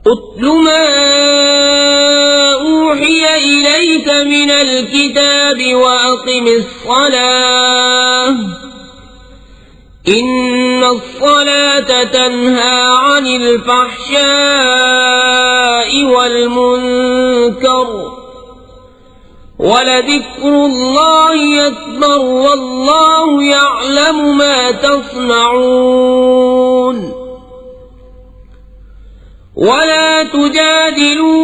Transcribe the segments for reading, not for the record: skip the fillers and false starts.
उत्लु मा ऊहिय इलैक मिनल किताबि व अक़िमिस्सलाह इन्नस्सलात तन्हा अनिल फ़हशाइ वल मुनकर वलदिक्रुल्लाहि अकबर वल्लाहु यअलमु मा तस्नऊन वला तुजादिलू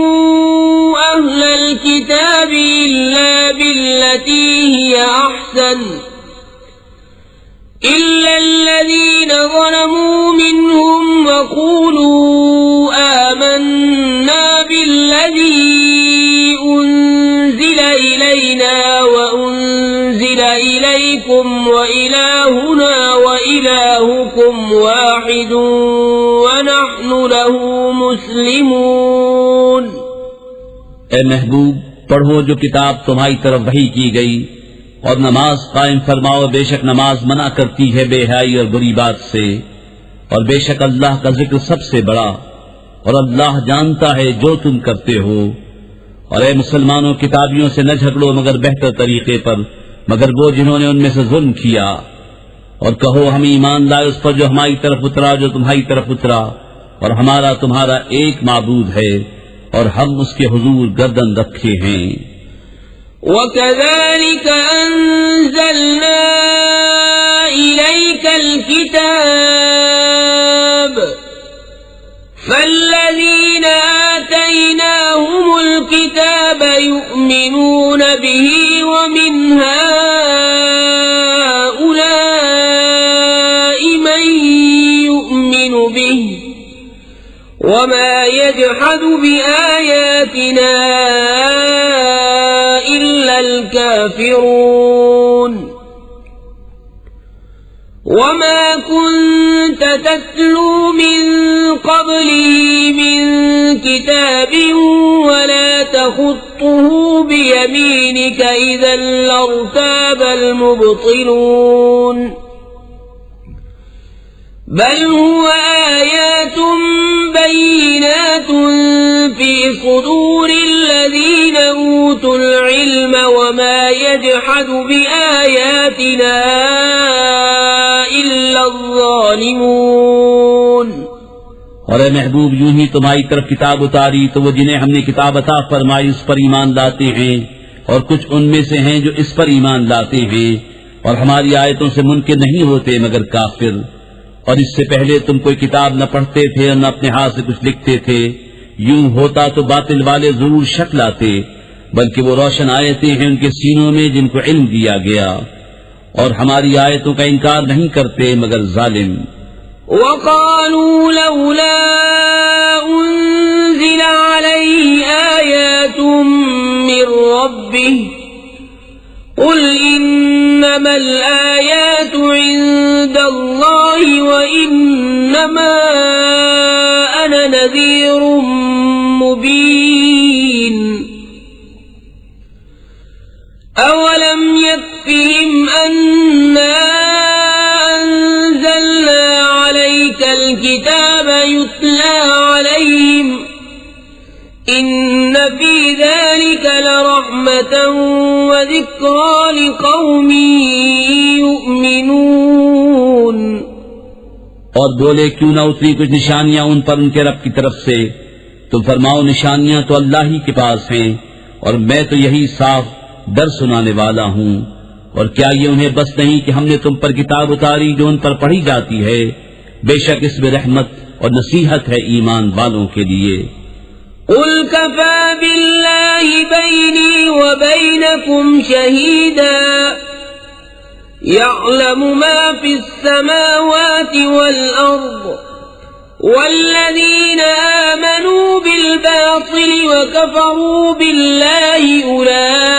अहलल किताबि इल्ला बिल्लती हिय अहसन इल्लल्लज़ीना ज़लमू मिनहुम वक़ूलू आमन्ना बिल्लज़ी उन्ज़िला इलैना व उन्ज़िला इलैकुम व इलाहुना व इलाहुकुम वाहिदुन व नहनु लहू मुस्लिमून। ए महबूब, पढ़ो जो किताब तुम्हारी तरफ वही की गई और नमाज कायम फरमाओ। बेशक नमाज मना करती है बेहयाई और बुरी बात से, और बेशक अल्लाह का जिक्र सबसे बड़ा, और अल्लाह जानता है जो तुम करते हो। और ए मुसलमानों, किताबियों से न झगड़ो मगर बेहतर तरीके पर, मगर वो जिन्होंने उनमें से जुल्म किया। और कहो हम ईमान लाए उस पर जो हमारी तरफ उतरा, जो तुम्हारी तरफ उतरा, और हमारा तुम्हारा एक माबूद है और हम उसके हुजूर गर्दन रखे हैं। वकज़ालिक अंज़लना इलैकल किताब फल्लज़ीना आतैनाहुमुल किताब युमिनून बिही व मिन हाउलाइ मन युमिनु बिही वमा यजहदु बिआयातिना इल्लल काफिरून वमा कुन्त तत्लू मिन क़ब्लिही मिन किताबिन वला तख़ुत्तुहु बियमीनिक इज़न लर्ताबल मुब्तिलून बल हुवा आयातुम बय्यिनातुन फी सुदूरिल्लज़ीना ऊतुल इल्म वमा यजहदु बिआयातिना इल्लज़्ज़ालिमून। और ए महबूब, यूं ही तुम्हारी तरफ किताब उतारी तो वो जिन्हें हमने किताब अता फरमाई उस पर ईमान लाते हैं, और कुछ उनमें से हैं जो इस पर ईमान लाते हैं, और हमारी आयतों से मुनकिर नहीं होते मगर काफिर। और इससे पहले तुम कोई किताब न पढ़ते थे और न अपने हाथ से कुछ लिखते थे। यूं होता तो बातिल वाले जरूर शक लाते, बल्कि वो रोशन आयतें हैं उनके सीनों में जिनको इल्म दिया गया, और हमारी आयतों का इनकार नहीं करते मगर जालिम। वक़ालू लौला उन्ज़िला अलैहि आयातुम मिर रब्बिह क़ुल इन्नमल आयातु इंदल्लाहि व इन्नमा अना नज़ीरुम मुबीन अवलम यक्फ़िहिम अन्ना अंज़लना अलैकल किताब युत्ला अलैहिम इन्न फी ज़ालिक लरहमतन व ज़िक्रा लिक़ौमिन युमिनून। और बोले क्यों न उतरी कुछ निशानियां उन पर उनके रब की तरफ से। तुम फरमाओ निशानियां तो अल्लाह ही के पास हैं, और मैं तो यही साफ डर सुनाने वाला हूँ। और क्या ये उन्हें बस नहीं कि हमने तुम पर किताब उतारी जो उन पर पढ़ी जाती है। बेशक इसमें रहमत और नसीहत है ईमान वालों के लिए। क़ुल कफ़ा बिल्लाहि बैनी व बैनकुम शहीदा यअलमु मा फ़िस समावाति वल अर्द वल्लज़ीना आमनू बिल बातिल व कफ़रू बिल्लाहि उलाइका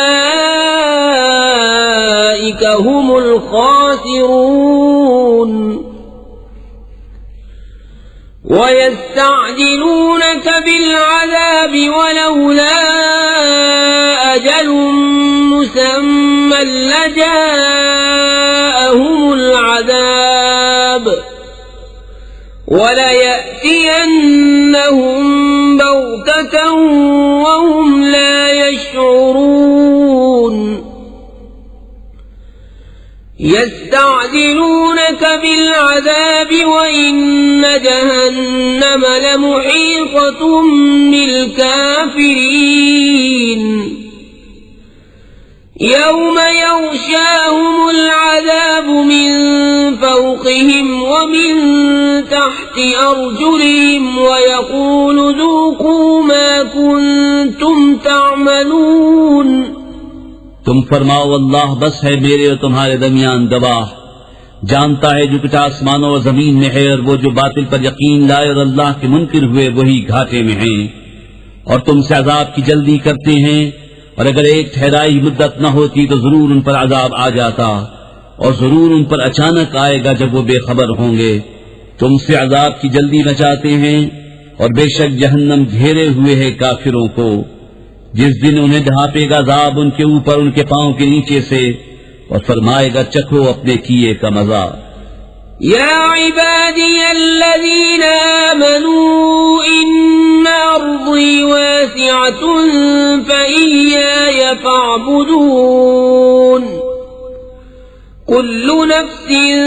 हुमुल ख़ासिरून। वयस्तअजिलूनक बिलअज़ाब वलौला अजल मुसम्मा लजाअहुमुल अज़ाब वलयअतियन्नहुम بغتة وهم لا يشعرون يستعجلونك بالعذاب وإن جهنم لمحيطة بالكافرين يوم يغشاهم العذاب من فوقهم ومن تحت أرجلهم ويقول ذوقوا ما كنتم تعملون तुम फरमाओ अल्लाह बस है मेरे और तुम्हारे दरमियान गवाह, जानता है जो कुछ आसमानों और जमीन में है, और वो जो बातिल पर यकीन लाए और अल्लाह के मुनकिर हुए वही घाटे में हैं। और तुमसे अजाब की जल्दी करते हैं, और अगर एक ठहराई मुद्दत न होती तो जरूर उन पर अजाब आ जाता, और जरूर उन पर अचानक आएगा जब वो बेखबर होंगे। तुमसे अजाब की जल्दी मचाते हैं, और बेशक जहन्नम घेरे हुए है काफिरों को। जिस दिन उन्हें ढांपेगा अजाब उनके ऊपर उनके पांव के नीचे से, और फरमाएगा चखो अपने किए का मजा। या इबादियल्लज़ीना आमनू इन्न अर्ज़ी वासिअतुन फ़इय्याय फ़अबुदून कुल्लु नफ्सिन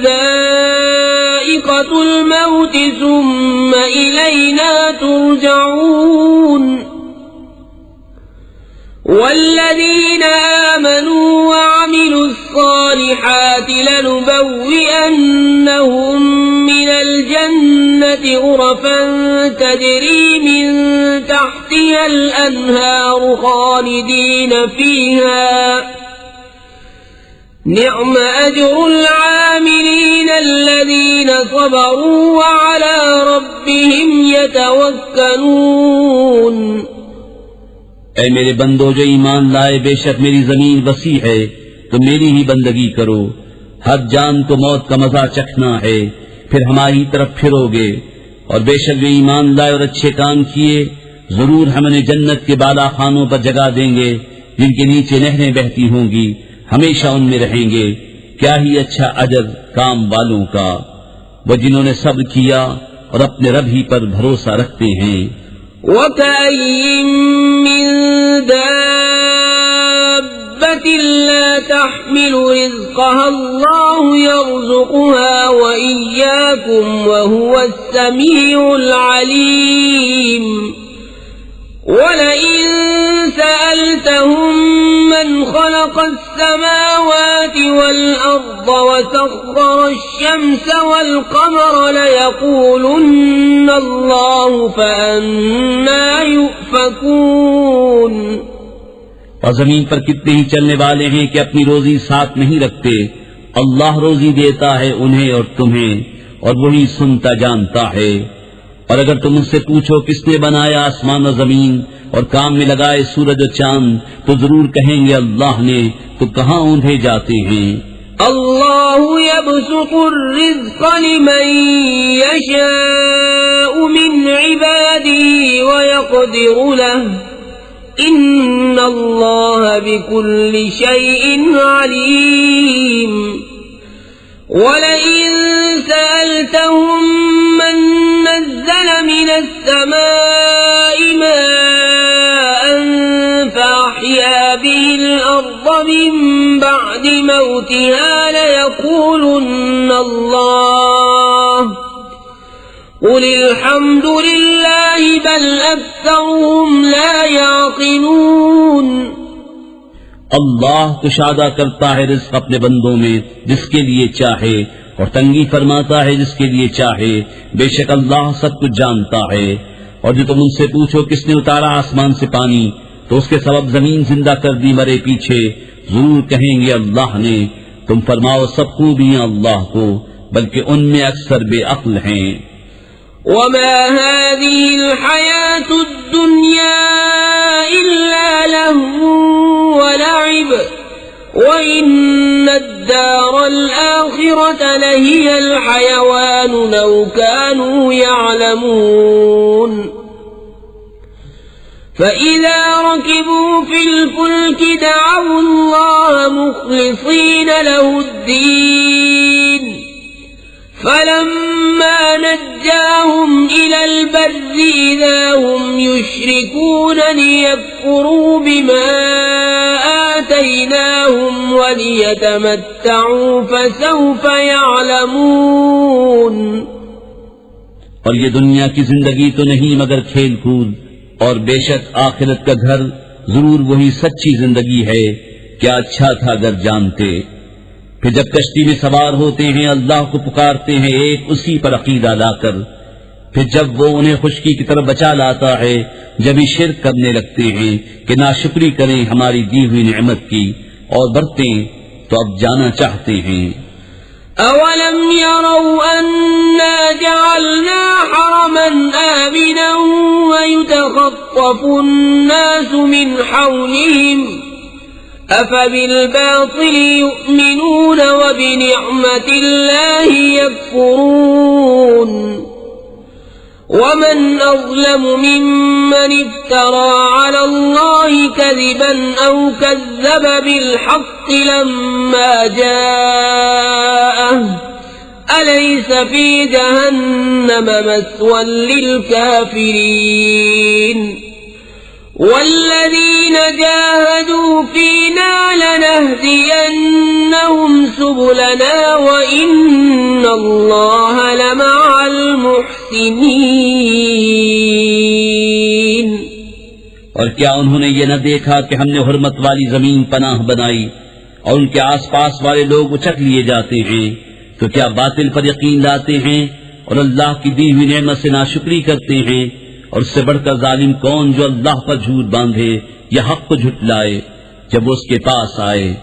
ज़ाइक़तुल मौत सुम्म इलैना तुरजऊन والذين آمنوا وعملوا الصالحات لنبوئنهم من الجنة غرفا تجري من تحتها الأنهار خالدين فيها نعم أجر العاملين الذين صبروا وعلى ربهم يتوكلون ऐ मेरे बंदो जो ईमान लाए, बेशक मेरी जमीन वसी है, तो मेरी ही बंदगी करो। हर जान को मौत का मजा चखना है, फिर हमारी तरफ फिरोगे। और बेशक जो ईमान लाए और अच्छे काम किए, जरूर हम उन्हें जन्नत के बाला खानों पर जगह देंगे, जिनके नीचे नहरें बहती होंगी, हमेशा उनमें रहेंगे। क्या ही अच्छा अजर काम वालों का, वो जिन्होंने सब्र किया और अपने रब ही पर भरोसा रखते हैं। وكأين من دابة لا تحمل رزقها الله يرزقها وإياكم وهو السميع العليم ولئن سألتهم من خلق السماوات والأرض وسخر الشمس والقمر ليقولن الله فأنا يؤفكون और जमीन पर कितने ही चलने वाले हैं कि अपनी रोजी साथ नहीं रखते। अल्लाह रोजी देता है उन्हें और तुम्हें, और वही सुनता जानता है। और अगर तुम उससे पूछो किसने बनाया आसमान और जमीन और काम में लगाए सूरज और चांद, तो जरूर कहेंगे अल्लाह ने, तो कहाँ ऊंधे जाते हैं। अल्लाहु यबसुतुर रिज़्क़ लिमन यशाअ मिन इबादिही व यक़दिरु लहु इन्नल्लाह बिकुल्लि शैइन अलीम वलइन सअल्तहुम मन नज़्ज़ल मिनस्समाइ माअन फ़अह्या बिहिल अर्ज़ मिन बअदि मौतिहा लयक़ूलुन्न अल्लाह قل الحمد لله بل أكثرهم لا يعقلون अल्लाह कुशादा करता है रिज़्क़ अपने बंदों में जिसके लिए चाहे, और तंगी फरमाता है जिसके लिए चाहे। बेशक अल्लाह सब कुछ जानता है। और जो तुम उनसे पूछो किसने उतारा आसमान से पानी, तो उसके सबब जमीन जिंदा कर दी मरे पीछे, जरूर कहेंगे अल्लाह ने। तुम फरमाओ सब खूबियां अल्लाह को, बल्कि उनमें अक्सर बेअक्ल हैं। وما هذه الحياة الدنيا إلا لهو ولعب وإن الدار الآخرة لهي الحيوان لو كانوا يعلمون فإذا ركبوا في الفلك دعوا الله مخلصين له الدين فلما نجاهم إلى البر إذا هم يشركون ليكفروا بما آتيناهم وليتمتعوا فسوف يعلمون। और ये दुनिया की जिंदगी तो नहीं मगर खेल कूद, और बेशक आखिरत का घर जरूर वही सच्ची जिंदगी है। क्या अच्छा था अगर जानते। फिर जब कश्ती में सवार होते हैं अल्लाह को पुकारते हैं एक उसी पर अकीदा लाकर। फिर जब वो उन्हें खुशकी की तरफ बचा लाता है जब ही शिर्क करने लगते हैं कि नाशुक्री करें हमारी दी हुई नेमत की और बरतें तो अब जाना चाहते हैं। अवलम यरौ अन्ना जअलना हरमन आमिना वयुतखत्तफु अन्नासु मिन हौलिहिम अफबिलबातिल युमिनून वबिनिअमतिल्लाहि यकफुरून वमन अज़लम मिम्मन इफ्तरा अला अल्लाहि कज़िबन औ कज़्ज़ब बिलहक़्क़ि लम्मा जाअह अलैस फी जहन्नम मस्वन लिलकाफिरीन वल्लज़ीन जाहदू फीना लनहदियन्नहुम सुबुलना व इन्नल्लाह लमअल मुहसिनीन। और क्या उन्होंने ये न देखा कि हमने हुर्मत वाली जमीन पनाह बनाई और उनके आसपास वाले लोग उचक लिए जाते हैं, तो क्या बातिल पर यकीन लाते हैं और अल्लाह की दी हुई नेमत से नाशुक्री करते हैं। और उससे बढ़कर जालिम कौन जो अल्लाह पर झूठ बांधे या हक को झुटलाए जब वो उसके पास आए।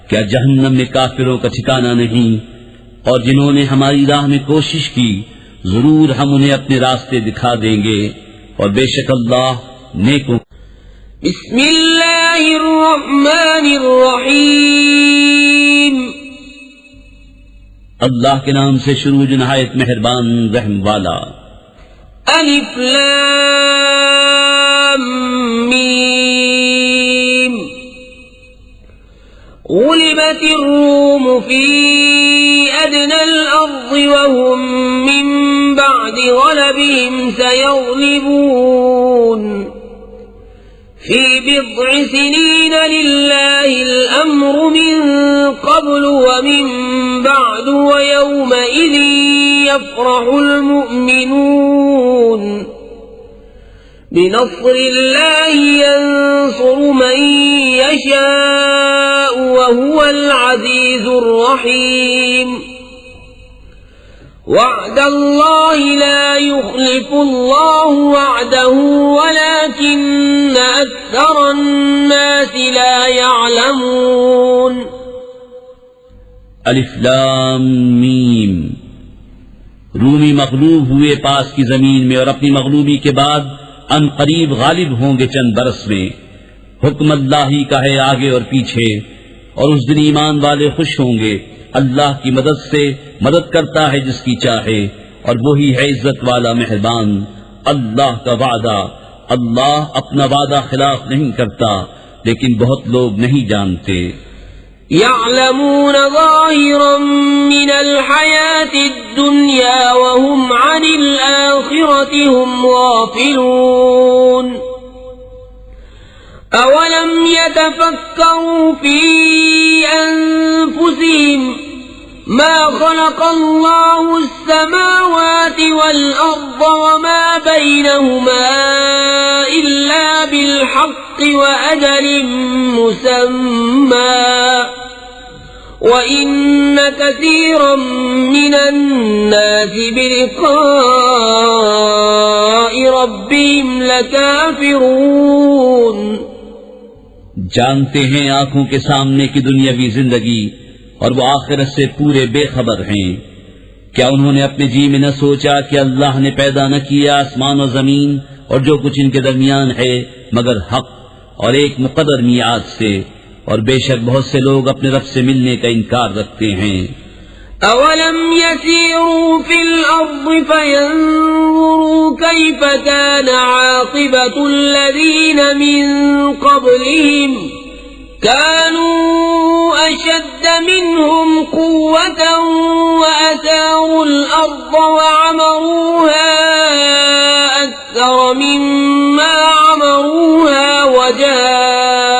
क्या जहन्नम में काफिरों का ठिकाना नहीं। और जिन्होंने हमारी राह में कोशिश की जरूर हम उन्हें अपने रास्ते दिखा देंगे और बेशक अल्लाह नेकों। बिस्मिल्लाहिर्रहमानिर्रहीम। अल्लाह के नाम से शुरू जो नहायत मेहरबान रहम वाला। अलिफ लाम मीम। गुलिबतिर रूम फी अदनल अर्ज़ि वहुम मिन बअदि गलबिहिम सयग़लिबून फी बिद्'i सिनीन लिल्लाहिल अम्रु मिन क़ब्लु व मिन बअदु व यौमइज़िन यफ़रहुल मुअ्मिनून बिनस्रिल्लाहि यंसुरु मन यशाअ व हुवल अज़ीज़ुर रहीम। वअदल्लाहि ला युख़लिफ़ुल्लाहु वअदहु वलाकिन्न अक्सरन्नासि ला यअलमून। अलिफ लाम मीम। रूमी मग़लूब हुए पास की जमीन में और अपनी मग़लूबी के बाद अन करीब गालिब होंगे चंद बरस में। हुक्म अल्लाह ही का है आगे और पीछे और उस दिन ईमान वाले खुश होंगे। अल्लाह की मदद से मदद करता है जिसकी चाहे और वही है इज्जत वाला मेहरबान। अल्लाह का वादा, अल्लाह अपना वादा खिलाफ नहीं करता लेकिन बहुत लोग नहीं जानते। यअलमून ज़ाहिरन मिनल हयातिद दुनिया व हुम अनिल आखिरति हुम गाफिलून। अवलम यतफक्करू फी अनफुसिहिम मा खलक़ल्लाहु अस्समावाति वल अर्ज़ व मा बैनहुमा इल्ला बिल हक़्क़ि व अजलिन मुसम्मा व इन्न कसीरन मिनन नासि बिलिक़ाइ रब्बिहिम लकाफ़िरून। जानते हैं आंखों के सामने की दुनियावी जिंदगी और वो आखिरत से पूरे बेखबर हैं। क्या उन्होंने अपने जी में न सोचा कि अल्लाह ने पैदा न किया आसमान और जमीन और जो कुछ इनके दरमियान है मगर हक और एक मुक़द्दर मियाद से। और बेशक बहुत से लोग अपने रब से मिलने का इनकार रखते हैं। अवलम यसीरू फिल अर्ज़ फयंज़ुरू कैफ़ कान आक़िबतुल लज़ीन मिन क़ब्लिहिम कानू अशद्द मिनहुम क़ुव्वतन व असारुल وعمروها أكثر مما عمروها وجاءتهم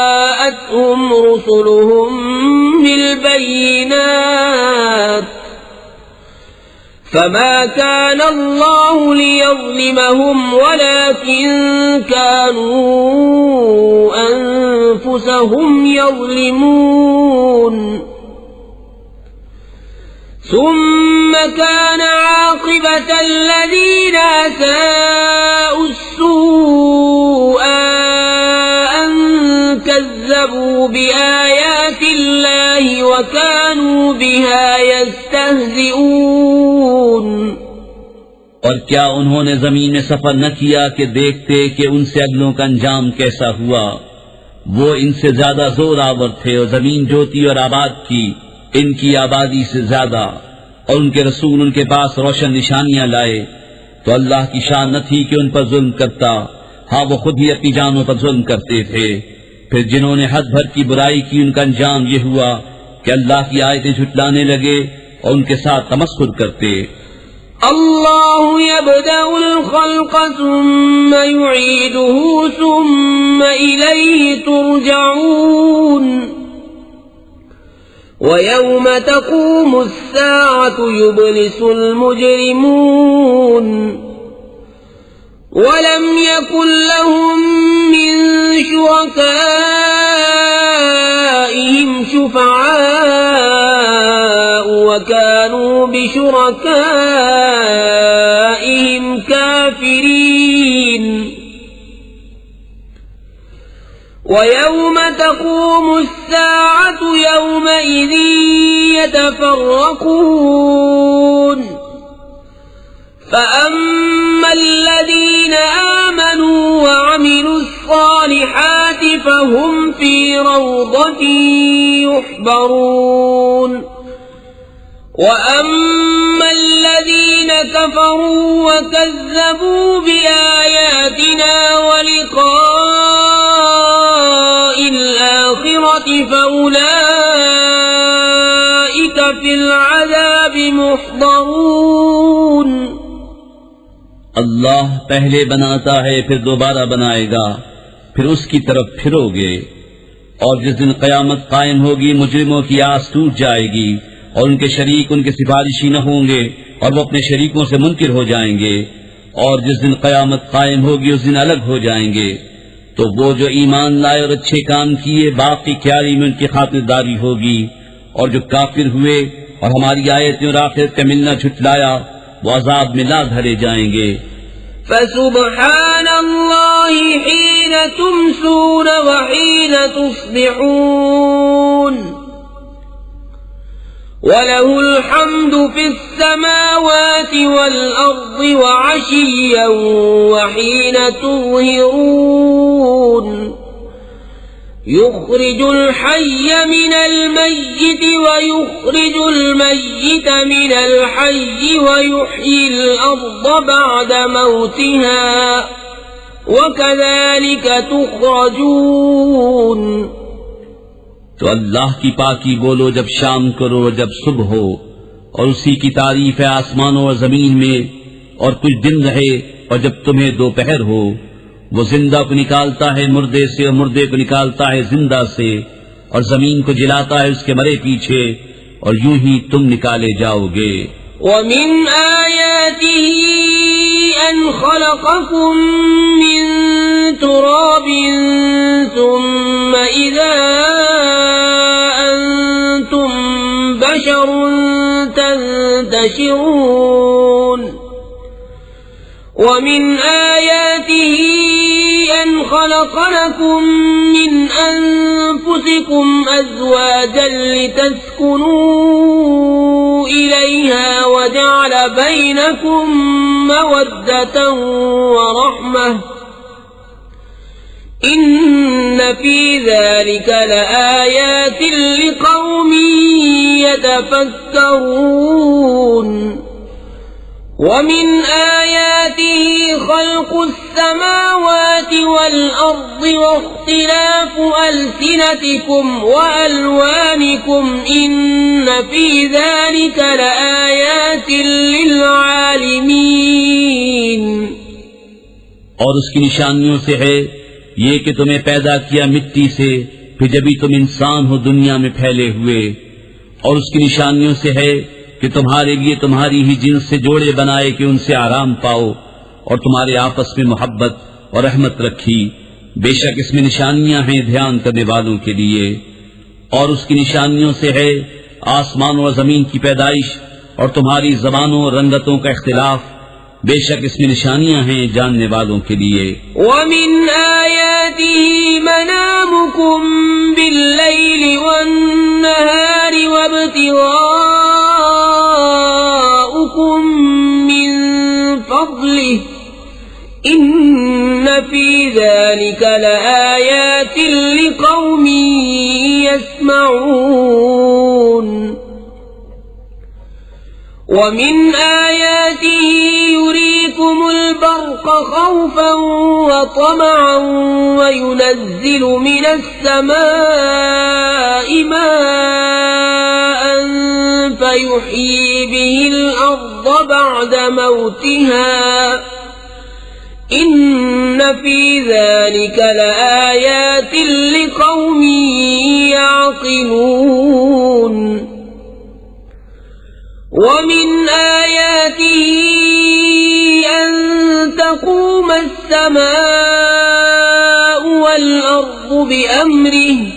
رسلهم بالبينات فما كان الله ليظلمهم ولكن كانوا أنفسهم يظلمون ثم كان عاقبة الذين أساءوا السوء أن كذبوا بآيات الله وكانوا بها يستهزئون और क्या उन्होंने जमीन में सफर न किया कि देखते कि उनसे अगलों का अंजाम कैसा हुआ। वो इनसे ज्यादा जोर आवर थे और जमीन जोती और आबाद की इनकी आबादी से ज्यादा, और उनके रसूल उनके पास रोशन निशानियां लाए। तो अल्लाह की शान न थी कि उन पर जुल्म करता, हाँ वो खुद ही अपनी जानों पर जुल्म करते थे। फिर जिन्होंने हद भर की बुराई की उनका अंजाम ये हुआ कि अल्लाह की आयतें झुटलाने लगे और उनके साथ तमस्खुर करते। अल्लाहु यब्दउल खल्क़ सुम्मा युईदुहु सुम्मा इलैहि तुरजऊन वयौम तक़ूमुस्साअतु युब्लिसुल मुजरिमून वलम यकुन लहुम मिन शुरकाइहिम शुफ़अआ वकानू बिशुरकाइहिम काफिरीन वयौम तक़ूमुस्साअतु यौमइज़ यतफ़र्रक़ून فأما الذين آمنوا وعملوا الصالحات فهم في روضة يحبرون وأما الذين كفروا وكذبوا بآياتنا ولقاء الآخرة فأولئك في العذاب محضرون। अल्लाह पहले बनाता है फिर दोबारा बनाएगा, फिर उसकी तरफ फिरोगे। और जिस दिन कयामत कायम होगी मुजरिमों की आस टूट जाएगी और उनके शरीक उनके सिफारिशी न होंगे और वो अपने शरीकों से मुनकिर हो जाएंगे। और जिस दिन कयामत कायम होगी उस दिन अलग हो जाएंगे। तो वो जो ईमान लाए और अच्छे काम किए बाकी क्यारी में उनकी खातिरदारी होगी, और जो काफिर हुए और हमारी आयतें और आखिरत का मिलना झुटलाया वो अजाब में ला धरे जाएंगे। फसुब्हानल्लाहि हीन तुमसून व हीन तुस्बिहून वलहुल हम्दु फिस समावाति वल अर्दि व अशिय्यन व हीन तुज़हिरून युख़्रिजुल हय्य मिनल मय्यिति व युख़्रिजुल मय्यित मिनल हय्यि व युह्यिल अर्द बअद मौतिहा व कज़ालिक तुख़्रजून। तो अल्लाह की पाकी बोलो जब शाम करो जब सुबह हो, और उसी की तारीफ है आसमानों और जमीन में, और कुछ दिन रहे और जब तुम्हें दोपहर हो। वो जिंदा को निकालता है मुर्दे से और मुर्दे को निकालता है जिंदा से, और जमीन को जिलाता है उसके मरे पीछे, और यूं ही तुम निकाले जाओगे। वमिन आयातिही अन खलक़कुम मिन तुराबिन सुम्मा इज़ा अंतुम बशरुन तंतशिरून वमिन आयातिही अन खलक़ लकुम मिन अनफुसिकुम अज़वाजन लितस्कुनू इलैहा वजअल बैनकुम मवद्दतन व रहमह इन्न फी ज़ालिक लआयातिन लिक़ौमिन यतफ़क्करून वमिन आयातिही खल्क़ुस السماوات والأرض واختلاف ألسنتكم وألوانكم إن في ذلك لآيات للعالمين। और उसकी निशानियों से है ये कि तुम्हें पैदा किया मिट्टी से, फिर जब भी तुम इंसान हो दुनिया में फैले हुए। और उसकी निशानियों से है कि तुम्हारे लिए तुम्हारी ही जिन्स से जोड़े बनाए कि उनसे आराम पाओ, और तुम्हारे आपस में मोहब्बत और रहमत रखी। बेशक इसमें निशानियां हैं ध्यान करने वालों के लिए। और उसकी निशानियों से है आसमान और जमीन की पैदाइश और तुम्हारी ज़बानों और रंगतों का इख्तिलाफ। बेशक इसमें निशानियां हैं जानने वालों के लिए। वमिन आयातिही मनामुकुम बिल्लैलि वन्नहारि वब्तिगाउकुम मिन फज़लिहि इन्न फी ज़ालिका लआयातिन लिक़ौमिन यस्मऊन। वमिन आयातिही युरीकुमुल बर्क़ ख़ौफ़न व तमअन व युनज़्ज़िलु मिनस समाइ माअन फयुह्यी बिहिल अर्ज़ बअद मौतिहा इन्न फी ज़ालिका लआयातिन लिक़ौमिन यअक़िलून। वमिन आयातिही अन तक़ूम अस्समाअु वल अर्ज़ु बिअम्रिही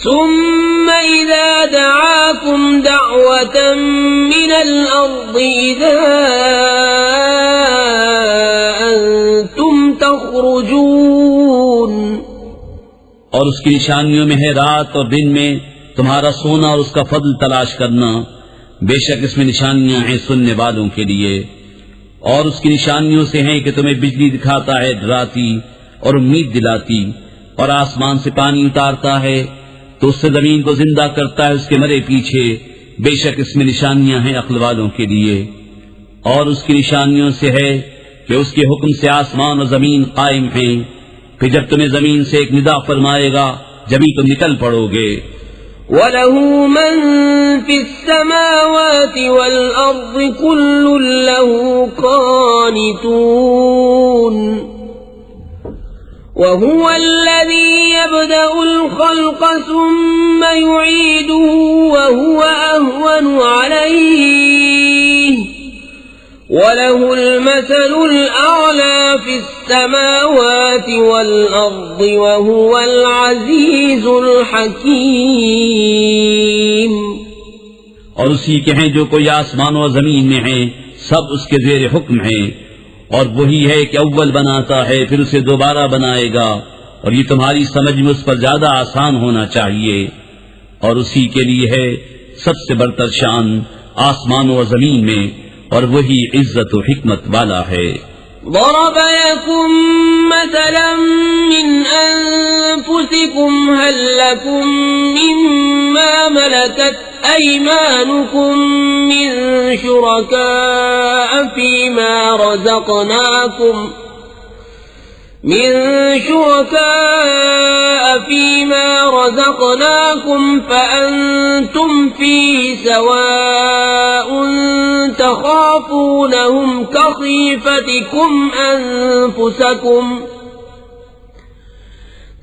सुम्मा इज़ा दअाकुम दअवतन मिनल अर्ज़ि इज़ा अंतुम तख़रुजून। और उसकी निशानियों में है रात और दिन में तुम्हारा सोना और उसका फضل तलाश करना। बेशक इसमें निशानियां हैं सुनने वालों के लिए। और उसकी निशानियों से है कि तुम्हें बिजली दिखाता है डराती और उम्मीद दिलाती, और आसमान से पानी उतारता है तो उससे जमीन को जिंदा करता है उसके मरे पीछे। बेशक इसमें निशानियां हैं अक्ल वालों के लिए। और उसकी निशानियों से है कि उसके हुक्म से आसमान और जमीन कायम हैं। फिर जब तुम्हें जमीन से एक निदा फरमाएगा जभी तुम निकल पड़ोगे। वलहु मन फिस्समावाति वल अर्ज़ि कुल्लुन लहु क़ानितून। वहुवल्लज़ी यब्दअुल ख़ल्क़ सुम्मा युईदुहु वहुव अहवनु अलैहि वलहुल मसलुल अअला फिस्समावाति वल अर्ज़ि वहुवल अज़ीज़ुल हकीम। और उसी के हैं जो कोई आसमान और जमीन में हैं, सब उसके ज़ेर हुक्म हैं। और वही है कि अव्वल बनाता है फिर उसे दोबारा बनाएगा, और ये तुम्हारी समझ में उस पर ज्यादा आसान होना चाहिए। और उसी के लिए है सबसे बढ़तर शान आसमानों और जमीन में, और वही इज्जत और हिकमत वाला है। ضرب لكم مثلا من أنفسكم هل لكم مما ملكت أيمانكم من شركاء فيما رزقناكم فأنتم فيه سواء تخافونهم كخيفتكم أنفسكم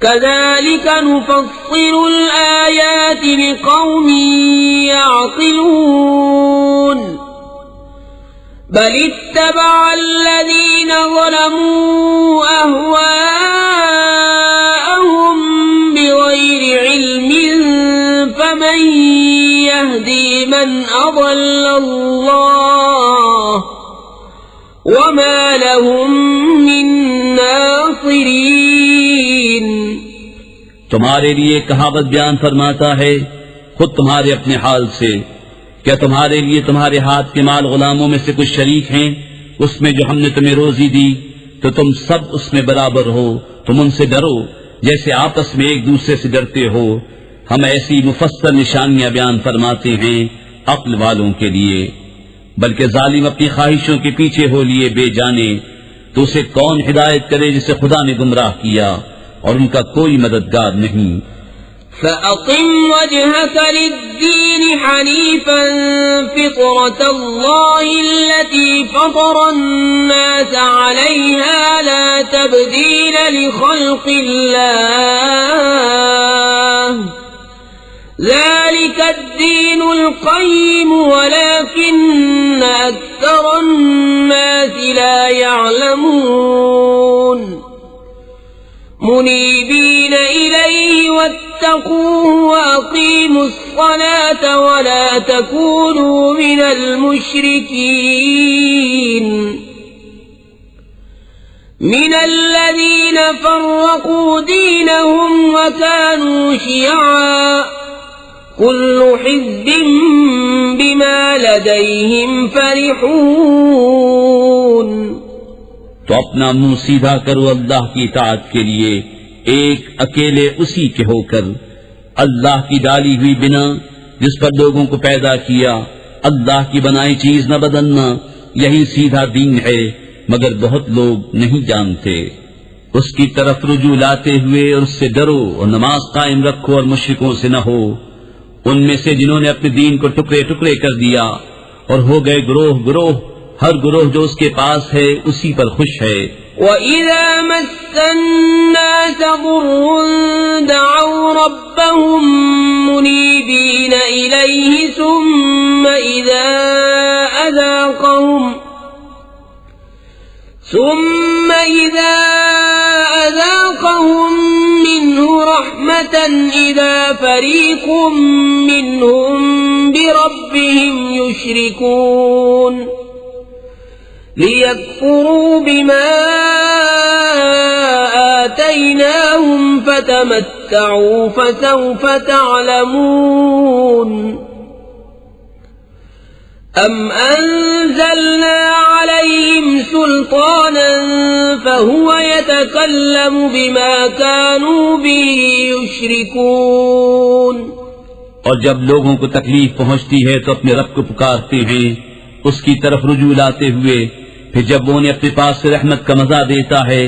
كذلك نفصل الآيات لقوم يعقلون بل اتبع الذين ظلموا أهواءهم بغير علم فمن يهدي من أضل الله وما لهم من नासिरीन। तुम्हारे लिए कहावत बयान फरमाता है खुद तुम्हारे अपने हाल से, क्या तुम्हारे लिए तुम्हारे हाथ के माल गुलामों में से कुछ शरीक हैं उसमें जो हमने तुम्हें रोजी दी, तो तुम सब उसमें बराबर हो। तुम उनसे डरो जैसे आपस में एक दूसरे से डरते हो। हम ऐसी मुफस्सल निशानियां बयान फरमाते हैं अक्ल वालों के लिए। बल्कि जालिम अपनी ख्वाहिशों के पीछे हो लिए बेजाने, तो उसे कौन हिदायत करे जिसे खुदा ने गुमराह किया और उनका कोई मददगार नहीं। فأقم وجهك للدين حنيفا فطرة الله التي فطر الناس عليها لا تبديل لخلق الله ذلك الدين القيم ولكن أكثر الناس لا يعلمون منيبين إليه واتقوه وأقيموا الصلاة ولا تكونوا من المشركين من الذين فرقوا دينهم وكانوا شيعا كل حزب بما لديهم فرحون तो अपना मुंह सीधा करो अल्लाह की इताअत के लिए एक अकेले उसी के होकर, अल्लाह की डाली हुई बिना जिस पर लोगों को पैदा किया, अल्लाह की बनाई चीज न बदलना, यही सीधा दीन है, मगर बहुत लोग नहीं जानते। उसकी तरफ रुजू लाते हुए और उससे डरो और नमाज कायम रखो और मुश्रिकों से न हो, उनमें से जिन्होंने अपने दीन को टुकड़े टुकड़े कर दिया और हो गए ग्रोह ग्रोह, हर ग्रोह जो उसके पास है उसी पर खुश है। وَإِذَا مَسَّ النَّاسَ ضُرٌّ دَعَوْا رَبَّهُم مُّنِيبِينَ إِلَيْهِ ثُمَّ إِذَا أَذَاقَهُم مِّنْهُ رَحْمَةً إِذَا فَرِيقٌ مِّنْهُم بِرَبِّهِمْ يُشْرِكُونَ ليكفروا بما آتيناهم فتمتعوا فسوف تعلمون أم أنزلنا عليهم سلطانا فهو يتكلم بما كانوا به يشركون और जब लोगों को तकलीफ पहुंचती है तो अपने रब को पुकारते हैं उसकी तरफ रुजू लाते हुए, फिर जब वो उन्हें अपने पास से रहमत का मजा देता है,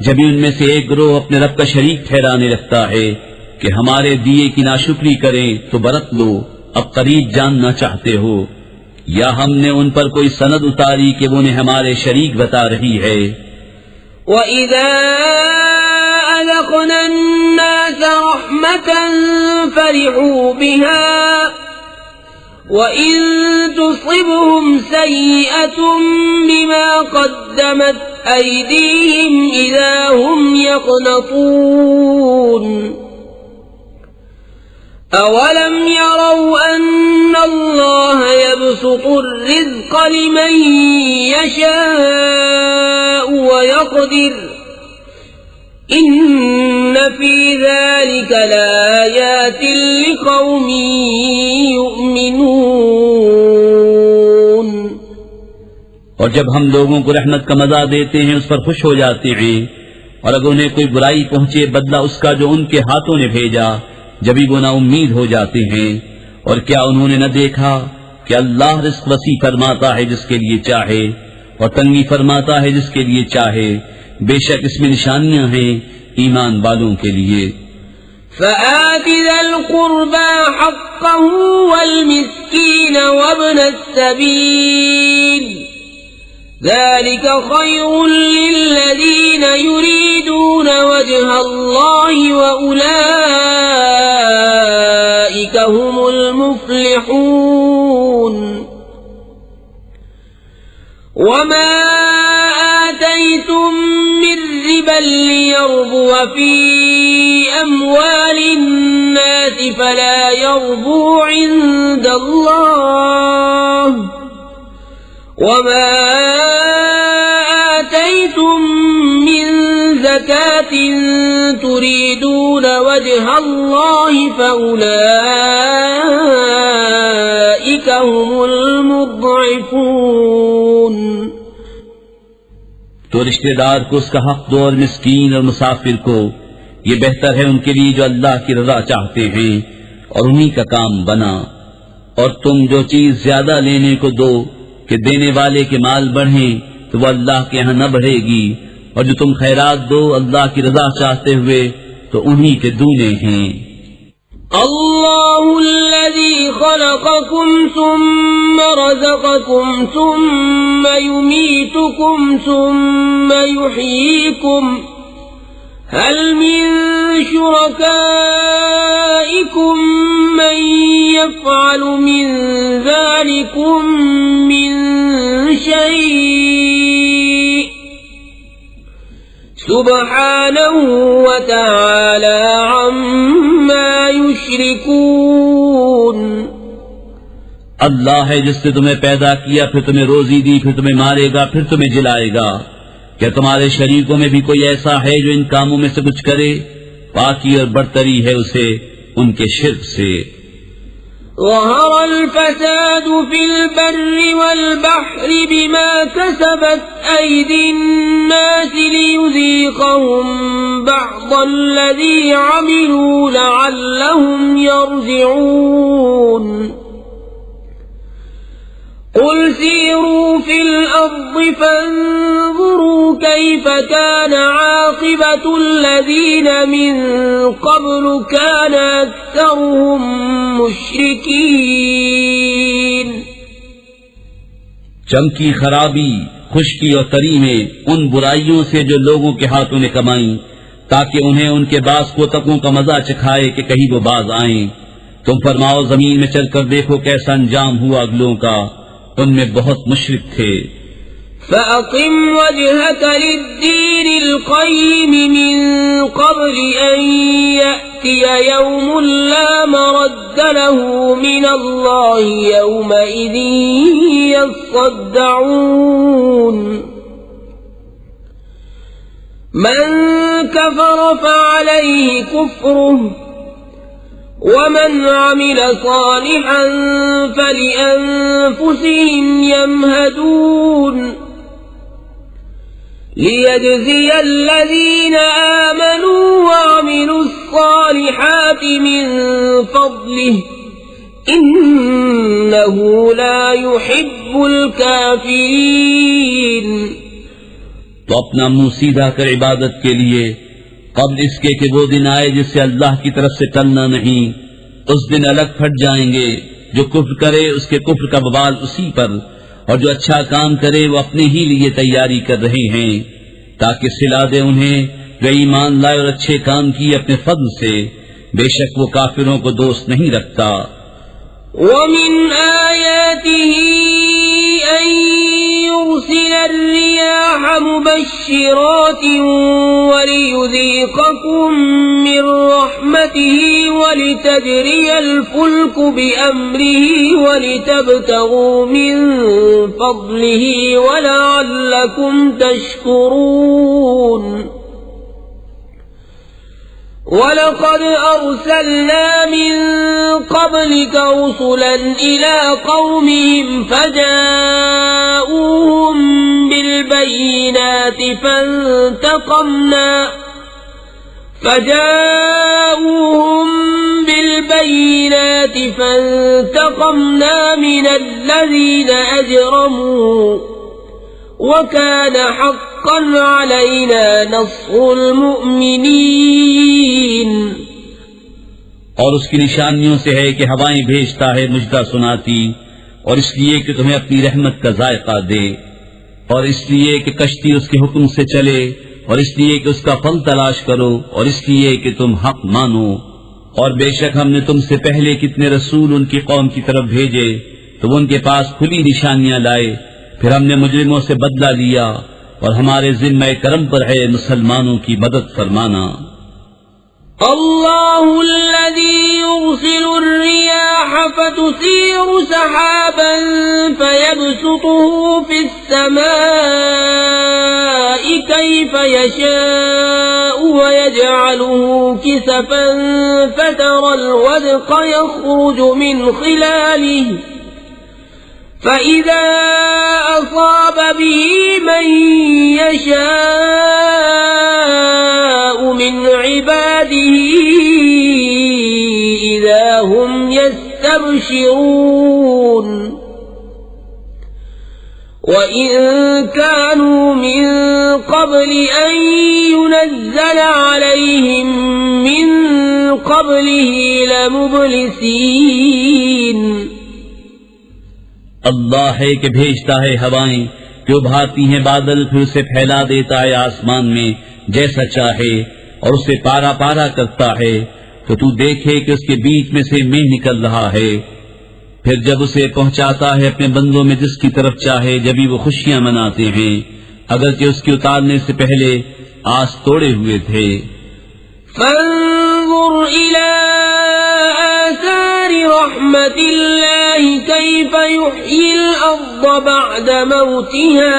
जब भी उनमें से एक गिरोह अपने रब का शरीक ठहराने लगता है कि हमारे दिए की नाशुक्री करें तो बरत लो, अब करीब जानना चाहते हो, या हमने उन पर कोई सनद उतारी कि वो उन्हें हमारे शरीक बता रही है। وَإِذَا أَذَقْنَا النَّاسَ رَحْمَةً فَرِحُوا بِهَا وَإِن تُصِبْهُمْ سَيِّئَةٌ بِمَا قَدَّمَتْ أَيْدِيهِمْ إِذَا هُمْ يَقْنَطُونَ أَوَلَمْ يَرَوْا أَنَّ اللَّهَ يَبْسُطُ الرِّزْقَ لِمَن يَشَاءُ وَيَقْدِرُ إِنَّ فِي ذَلِكَ لَآيَاتٍ لِقَوْمٍ يُؤْمِنُونَ और जब हम लोगों को रहमत का मजा देते हैं उस पर खुश हो जाते हैं, और अगर उन्हें कोई बुराई पहुंचे बदला उसका जो उनके हाथों ने भेजा, जब भी वो नाउम्मीद हो जाते हैं। और क्या उन्होंने न देखा कि अल्लाह रिज़्क़ वसी फरमाता है जिसके लिए चाहे और तंगी फरमाता है जिसके लिए चाहे, बेशक इसमें निशानियां हैं ईमान वालों के लिए। فآت ذا القربى حقه والمسكين وابن السبيل ذلك خير للذين يريدون وجه الله وأولئك هم المفلحون وما آتيتم من ربا ليربو في أموال الناس فلا يربو عند الله وما آتيتم من زكاة تريدون وجه الله فأولئك هم المضعفون तो रिश्तेदार को उसका हक दो और मिस्कीन और मुसाफिर को, ये बेहतर है उनके लिए जो अल्लाह की रजा चाहते हैं और उन्हीं का काम बना। और तुम जो चीज ज्यादा लेने को दो कि देने वाले के माल बढ़े, तो तो वो अल्लाह के यहाँ न बढ़ेगी, और जो तुम खैरात दो अल्लाह की रजा चाहते हुए तो उन्हीं के दूने हैं। अल्लाहुल्लज़ी खलक़कुम सुम्मा रज़क़कुम सुम्मा युमीतुकुम सुम्मा युहयीकुम हल मिन शुरकाइकुम मन यफ़अलु मिन ज़ालिकुम मिन शै सुब्हानहु व तआला अम्मा युश्रिकून। अल्लाह है जिसने तुम्हें पैदा किया, फिर तुम्हें रोजी दी, फिर तुम्हें मारेगा, फिर तुम्हें जिलाएगा। क्या तुम्हारे शरीकों में भी कोई ऐसा है जो इन कामों में से कुछ करे? पाकी और बरतरी है उसे उनके शिर्क से। ज़हरल फ़सादु फ़िल बर्रि वल बहरि बिमा कसबत अयदिन नास लियुज़ीक़हुम बअज़ल्लज़ी अमिलू लअल्लहुम यरजिऊन। क़ुल सीरू फ़िल अर्ज़ि फ़न्ज़ुरू कैफ़ कान आक़िबतुल्लज़ीन मिन क़ब्लु कान अक्सरुहुम मुश्रिकीन। चमकी खराबी, खुश्की और तरी में उन बुराइयों से जो लोगों के हाथों ने कमाई, ताकि उन्हें उनके बास कोतकों का मजा चखाए कि कहीं वो बाज आएं। तुम फरमाओ जमीन में चलकर देखो कैसा अंजाम हुआ अगलों का, उनमें बहुत मुशरिक थे। फ़अक़िम वजहक लिद्दीनिल क़य्यिम मिन क़ब्लि अन यअतिय यौमुन ला मरद्द लहू मिनल्लाहि यौमइज़िन यस्सद्दऊन। मन कफ़र फ़अलैहि कुफ़्रुहु वमन अमिल सालिहन फलिअन्फुसिहिम यमहदून। लियजज़िय अल्लज़ीना आमनू वअमिलुस्सालिहाति मिन फ़ज़लिहि इन्नहु ला युहिब्बुल काफ़िरीन। तो अपना मुंह सीधा कर इबादत के लिए, कब्ल इसके कि वो दिन आए जिससे अल्लाह की तरफ से टलना नहीं। उस दिन अलग फट जाएंगे। जो कुफ्र करे उसके कुफ्र का बवाल उसी पर, और जो अच्छा काम करे वो अपने ही लिए तैयारी कर रहे हैं, ताकि सिला दे उन्हें जो ईमान लाए और अच्छे काम किए अपने फضل से। बेशक वो काफिरों को दोस्त नहीं रखता। वमिन आयातिही अन युरसिल अर्रियाह मुबश्शिरातिन वलियुज़ीक़कुम मिन रहमतिही वलितजरियल फुल्कु बिअम्रिही वलितब्तगू मिन फ़ज़लिही वलअल्लकुम तशकुरून। वलक़द अर्सलना मिन क़ब्लिक रुसुलन इला क़ौमिहिम फ़जाऊहुम बिलबय्यिनाति फंतक़मना मिनल्लज़ीन अजरमू वकान हक़्क़न अलैना नस्रुल मुअमिनीन। और उसकी निशानियों से है कि हवाएं भेजता है मुजदा सुनाती, और इसलिए कि तुम्हें अपनी रहमत का जायका दे, और इसलिए कि कश्ती उसके हुक्म से चले, और इसलिए कि उसका फल तलाश करो, और इसलिए कि तुम हक मानो। और बेशक हमने तुमसे पहले कितने रसूल उनकी कौम की तरफ भेजे, तो वो उनके पास खुली निशानियां लाए। फिर हमने मुजरिमों से बदला लिया, और हमारे जिम्मे करम पर है मुसलमानों की मदद फरमाना। अल्लाहुल्लज़ी युरसिलुर्रियाह फतुसीरु सहाबन फयबसुतुहु फिस्समाइ कैफ़ यशाअु वयजअलुहु किसफन फतरल वदक़ यख़रुजु मिन खिलालिहि فإذا أصاب به من يشاء من عباده إذا هم يستبشرون وإن كانوا من قبل أن ينزل عليهم من قبله لمبلسين। अल्लाह है कि भेजता है हवाएं कि उभारती हैं बादल, फिर उसे फैला देता है आसमान में जैसा चाहे और उसे पारा पारा करता है, तो तू देखे कि उसके बीच में से मेंह निकल रहा है। फिर जब उसे पहुंचाता है अपने बंदों में जिसकी तरफ चाहे, जब ही वो खुशियां मनाते हैं, अगरचे उसके उतारने से पहले आस तोड़े हुए थे। फंजुर इला आसार रहमतिल्लाह कैफ युह्यिल अर्द बअद मौतिहा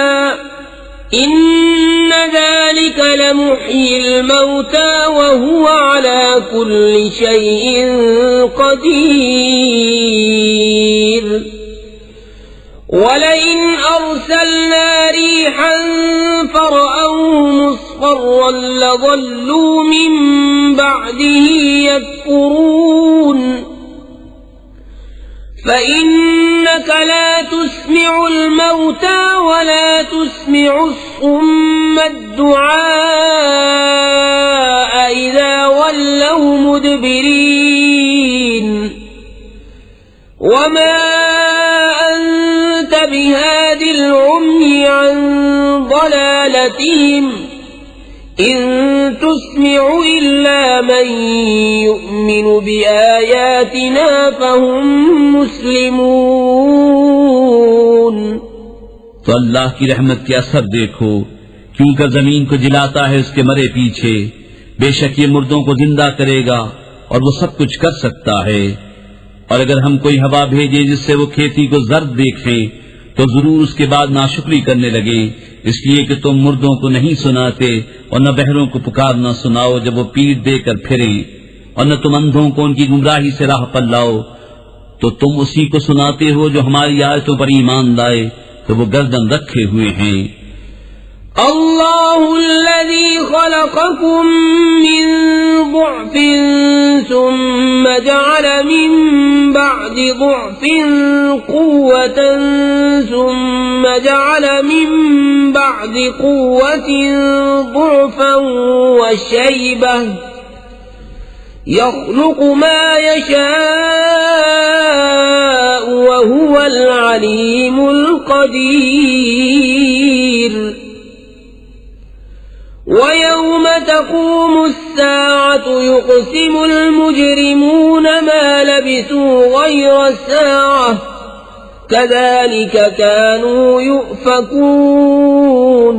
इन्न ज़ालिक लमुह्यिल मौता वहुव अला कुल्लि शैइन क़दीर। वलइन अर्सलना रीहन फरअवहु मुस्फर्रन लज़ल्लू मिन बअदिही यक्फुरून فإنك لا تسمع الموتى ولا تسمع الصم الدعاء إذا ولوا مدبرين وما أنت بهاد العمي عن ضلالتهم إن تسمع إلا من يؤمن بآياتنا فهم मुस्लिमून। तो अल्लाह की रहमत के असर देखो, क्यों कर जमीन को जिलाता है उसके मरे पीछे। बेशक ये मुर्दों को जिंदा करेगा और वो सब कुछ कर सकता है। और अगर हम कोई हवा भेजे जिससे वो खेती को जर्द देखें, तो जरूर उसके बाद नाशुक्री करने लगे, इसलिए कि तुम मुर्दों को नहीं सुनाते और न बहरों को पुकारना सुनाओ जब वो पीठ देकर फिरें, और न तुम अंधों को उनकी गुमराही से राह पर लाओ, तो तुम उसी को सुनाते हो जो हमारी आयतों पर ईमान लाए, तो वो गर्दन रखे हुए हैं। अल्लाहुल्लज़ी खलक़कुम मिन दुअफ़िन सुम्मा जअल मिन बअदि दुअफ़िन क़ुव्वतन सुम्मा जअल मिन बअदि क़ुव्वतिन दुअफ़न व शैबह यख़्लुक़ु मा यशाअ व हुवल अलीमुल क़दीर। वयौम तक़ूमु अस्साअतु युक़सिमुल मुजरिमून मा लबिसू ग़ैर साअह कज़ालिक कानू युफ़कून।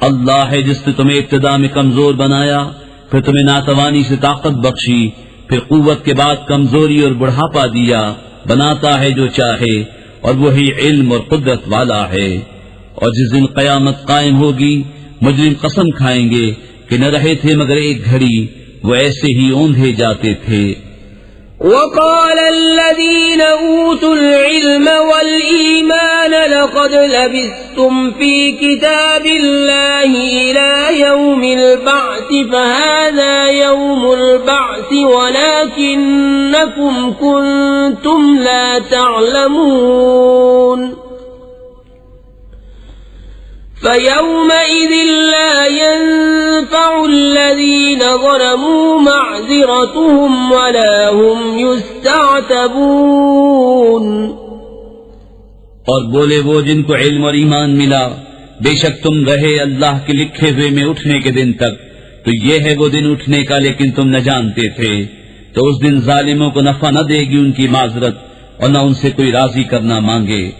अल्लाह है जिसने तुम्हें इब्तिदा में कमजोर बनाया, फिर तुम्हें नातवानी से ताकत बख्शी, फिर कुव्वत के बाद कमजोरी और बुढ़ापा दिया। बनाता है जो चाहे और वही इल्म और कुदरत वाला है। और जिस दिन कयामत कायम होगी, मुजरिम कसम खाएंगे कि न रहे थे मगर एक घड़ी वो ऐसे ही औंधे जाते थे। वक़ाल अल्लज़ीन ऊतुल इल्म वल ईमान लक़द लबिस्तुम फी किताबिल्लाहि इला यौमिल बअस फहाज़ा यौमुल बअस वलाकिन्नकुम कुन्तुम ला तअलमून। फयौमइज़ ला यंफ़उ अल्लज़ीन ज़लमू मअज़िरतुहुम वला हुम युस्तअतबून। और बोले वो जिनको इल्म और ईमान मिला, बेशक तुम रहे अल्लाह के लिखे हुए में उठने के दिन तक, तो ये है वो दिन उठने का, लेकिन तुम न जानते थे। तो उस दिन जालिमों को नफा न देगी उनकी माजरत और न उनसे कोई राजी करना मांगे।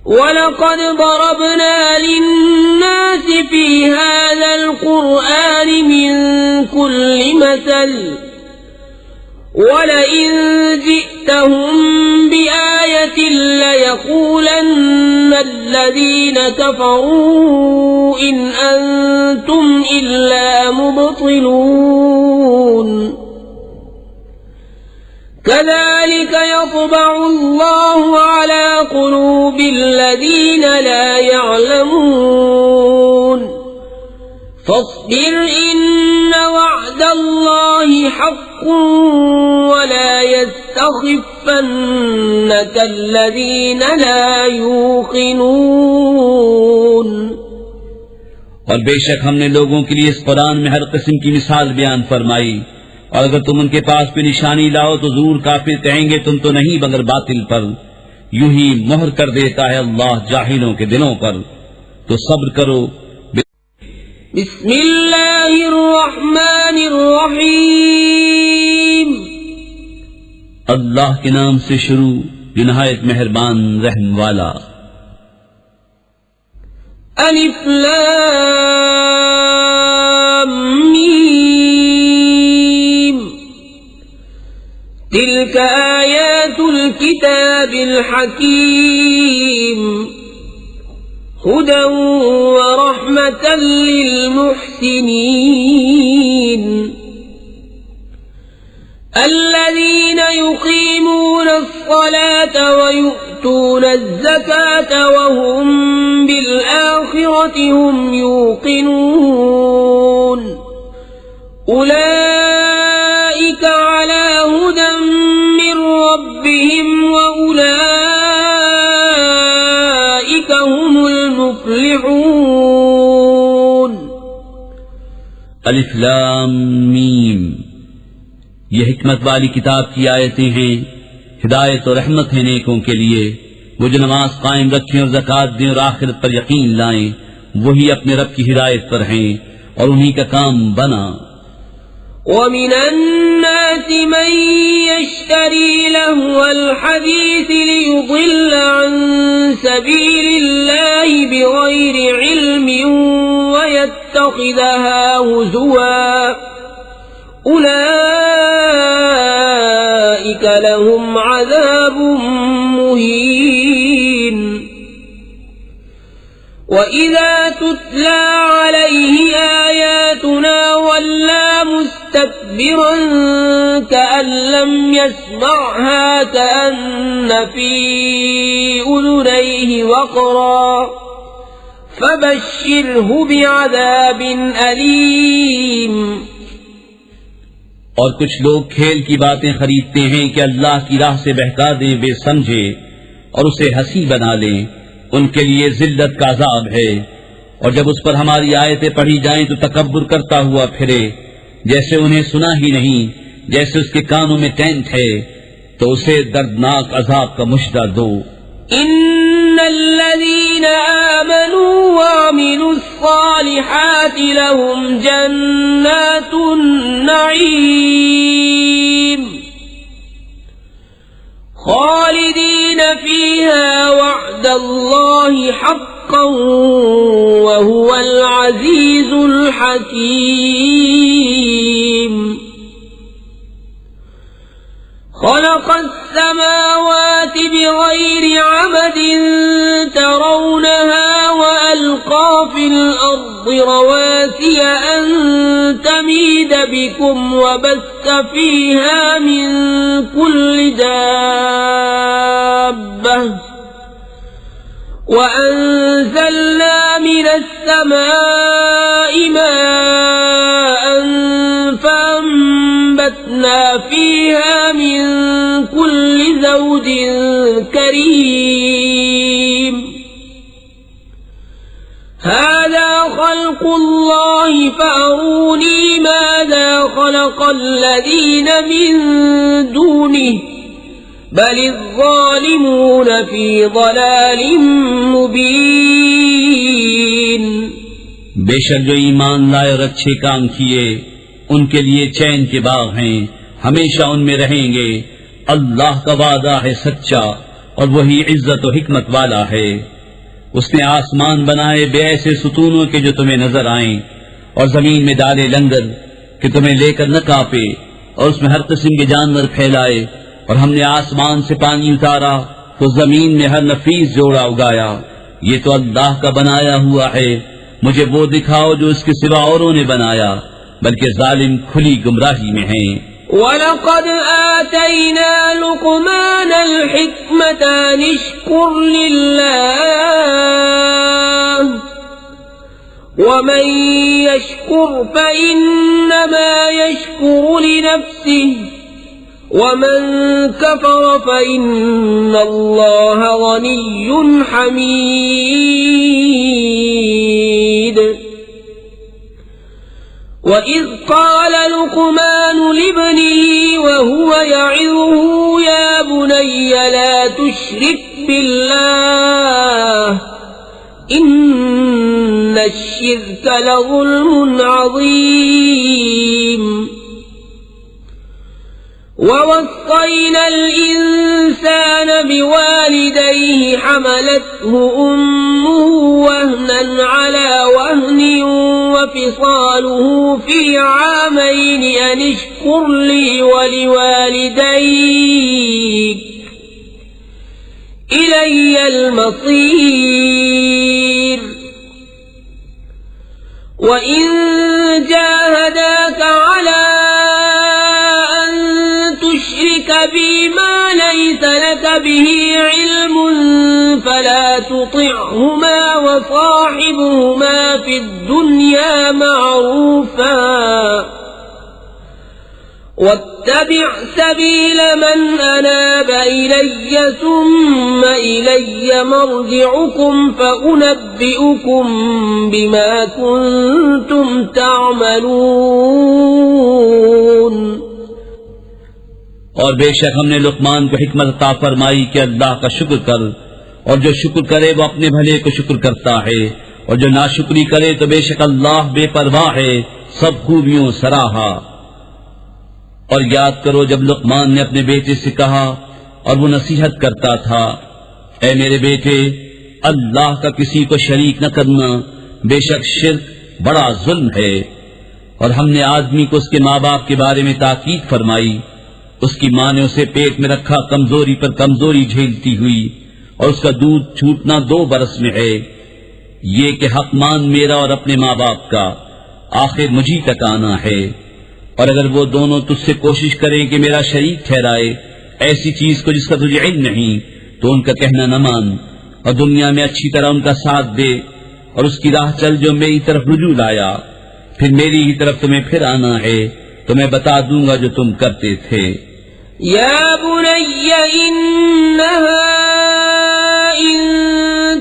वलक़द ضربنا लिन्नास फी हाज़ल क़ुरआन मिन कुल्लि मसल वलइन जि'तहुम बिआयतिन लयक़ूलन्न अल्लज़ीन कफ़रू इन अंतुम इल्ला मुब्तिलून। कज़ालिक यत्बअु अल्लाहु अला क़ुलूबिल्लज़ीन ला यअलमून فاصبر إن وعد الله حق ولا يستخفنك الذين لا يوقنون। और बेशक हमने लोगों के लिए इस कुरान में हर किस्म की मिसाल बयान फरमाई, और अगर तुम उनके पास भी निशानी लाओ तो जरूर काफिर कहेंगे तुम तो नहीं मगर बातिल पर। यूं ही मोहर कर देता है अल्लाह जाहिलों के दिलों पर, तो सब्र करो। बिस्मिल्लाहिर्रहमानिर्रहीम। अल्लाह के नाम से शुरू जो नहायत मेहरबान रहम वाला। अलिफ लाम मीम तिल्क आयातुल किताबिल हकीम हुदन व रहमतन लिल मुहसिनीन الذين يقيمون الصلاة ويؤتون الزكاة وهم بالآخرة هم يوقنون أولئك على هدى من ربهم وأولئك هم المفلحون। अलिफ लाम मीम, ये हिकमत वाली किताब की आयतें हैं, हिदायत और रहमत है नेकों के लिए। वो जो नमाज कायम रखें और ज़कात दें और आखिरत पर यकीन लाएं, वही अपने रब की हिदायत पर हैं और उन्हीं का काम बना। وَمِنَ النَّاسِ مَن يَشْتَرِي لَهْوَ الْحَدِيثِ لِيُضِلَّ عَن سَبِيلِ اللَّهِ بِغَيْرِ عِلْمٍ وَيَتَّخِذَهَا هُزُوًا أولئك لهم عذاب مهين۔ وإذا تتلى عليه آياتنا ولى مستكبرا كأن لم يسمعها كأن في أذنيه وقرا فبشره بعذاب أليم۔ और कुछ लोग खेल की बातें खरीदते हैं कि अल्लाह की राह से बहका दें वे समझे और उसे हंसी बना लें, उनके लिए जिल्लत का अजाब है। और जब उस पर हमारी आयतें पढ़ी जाएं तो तकब्बुर करता हुआ फिरे, जैसे उन्हें सुना ही नहीं, जैसे उसके कानों में टेंट है, तो उसे दर्दनाक अजाब का मुश्ता दो। इन्नल्लज़ीन आमनू वअमिलुस्सालिहात लहुम जन्नातुन नईम खालिदीन फीहा वअदल्लाहि हक्कन वहुवल अज़ीज़ुल हकीम। خلق السماوات بغير عمد ترونها وألقى في الأرض رواسي أن تميد بكم وبث فيها من كل دابة وأنزلنا من السماء ماء فأنبتنا فيها من كل زوج كريم هذا خلق الله فأروني ماذا خلق الذين من دونه بل الظالمون في ضلال मुबीन। बेशक जो ईमान लाए और अच्छे काम किए उनके लिए चैन के बाग हैं, हमेशा उनमें रहेंगे। अल्लाह का वादा है सच्चा और वही इज्जत और हिकमत वाला है। उसने आसमान बनाए बेऐसे सुतूनों के जो तुम्हें नजर आएं और जमीन में डाले लंगर कि तुम्हें लेकर न कांपे, और उसमें हर किस्म के जानवर फैलाए। और हमने आसमान से पानी उतारा तो जमीन में हर नफीस जोड़ा उगाया। ये तो अल्लाह का बनाया हुआ है, मुझे वो दिखाओ जो इसके सिवा औरों ने बनाया, बल्कि जालिम खुली गुमराही में हैं। वलक़द आतैना लुक़मानल हिक्मत अनिश्कुर लिल्लाह ومن يشكر فإنما يشكر لنفسه ومن كفر فإن الله غني حميد وإذ قال لقمان لابنه وهو يعظه يا بني لا تشرك بالله إن الشرك لظلم عظيم ووصينا الإنسان بوالديه حملته أمه وهنا على وهن وفصاله في عامين أن اشكر لي ولوالديك إلي المصير وإن جاهداك على أن تشرك بي ما ليس لك به علم فلا تطعهما وصاحبهما في الدنيا معروفا واتبع سبيل من أناب إلي ثم إلي مرجعكم فأنبئكم بما كنتم تعملون और बेशक हमने लुकमान को हिकमत अता फरमाई कि अल्लाह का शुक्र कर और जो शुक्र करे वो अपने भले को शुक्र करता है और जो नाशुक्री करे तो बेशक अल्लाह बेपरवाह है सब खूबियों सराहा। और याद करो जब लुकमान ने अपने बेटे से कहा और वो नसीहत करता था, ऐ मेरे बेटे अल्लाह का किसी को शरीक न करना, बेशक शिर्क बड़ा जुल्म है। और हमने आदमी को उसके माँ बाप के बारे में ताकीद फरमाई। उसकी माँ ने उसे पेट में रखा कमजोरी पर कमजोरी झेलती हुई और उसका दूध छूटना 2 बरस में है। ये कि हक मान मेरा और अपने माँ बाप का, आखिर मुझी तक आना है। और अगर वो दोनों तुझसे कोशिश करें कि मेरा शरीक ठहराए ऐसी चीज को जिसका तुझे इल्म नहीं, तो उनका कहना न मान और दुनिया में अच्छी तरह उनका साथ दे और उसकी राह चल जो मेरी तरफ रुजू लाया। फिर मेरी ही तरफ तुम्हें फिर आना है तो मैं बता दूंगा जो तुम करते थे। या बुनय्य इन्नहा इन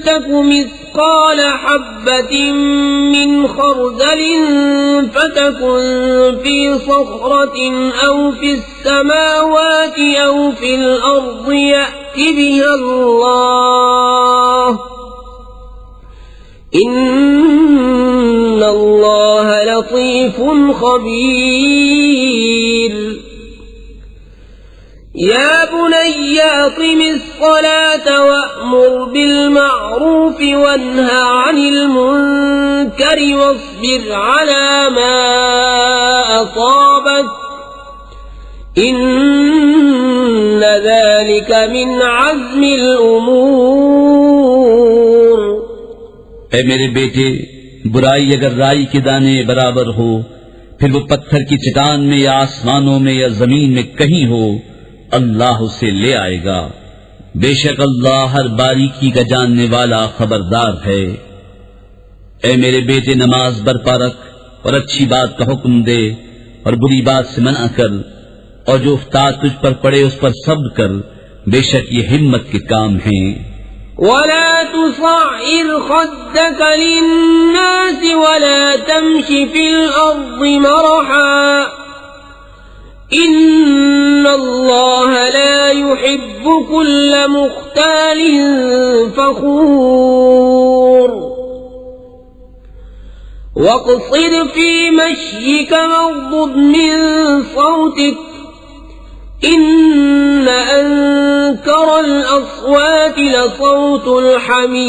तकु मिस्काल हब्बतिन मिन खरदलिन फतकुन फी सखरतिन औ फिस समावाति औ फिल अर्दि यअति बिहा अल्लाह इन्नल्लाह लतीफुन खबीर। या बुनय्य अक़िम الصلاة वअमुर बिलमअरूफ वन्हा अनिल मुनकर वस्बिर अला मा असाबक इन्न ज़ालिक मिन अज़्मिल उमूर। ऐ मेरे बेटे बुराई अगर राई के दाने बराबर हो, फिर वो पत्थर की चट्टान में या आसमानों में या जमीन में कहीं हो, अल्लाह उसे ले आएगा। बेशक अल्लाह हर बारीकी का जानने वाला खबरदार है। ऐ मेरे बेटे नमाज बरपा रख और अच्छी बात का हुक्म दे और बुरी बात से मना कर और जो उफ्ताद तुझ पर पड़े उस पर सब्र कर, बेशक ये हिम्मत के काम हैं। वला तुसअिर खद्दक लिन्नास वला तमशी फिल अर्दि मरहा इन्नल्लाह ला युहिब्बु कुल्ल मुख्तालिन फखूर। वक़्सिद फी मश्यिक वग़्ضुض मिन सौतिक इन्न अंकरल अस्वाति लसौतुल हमीर।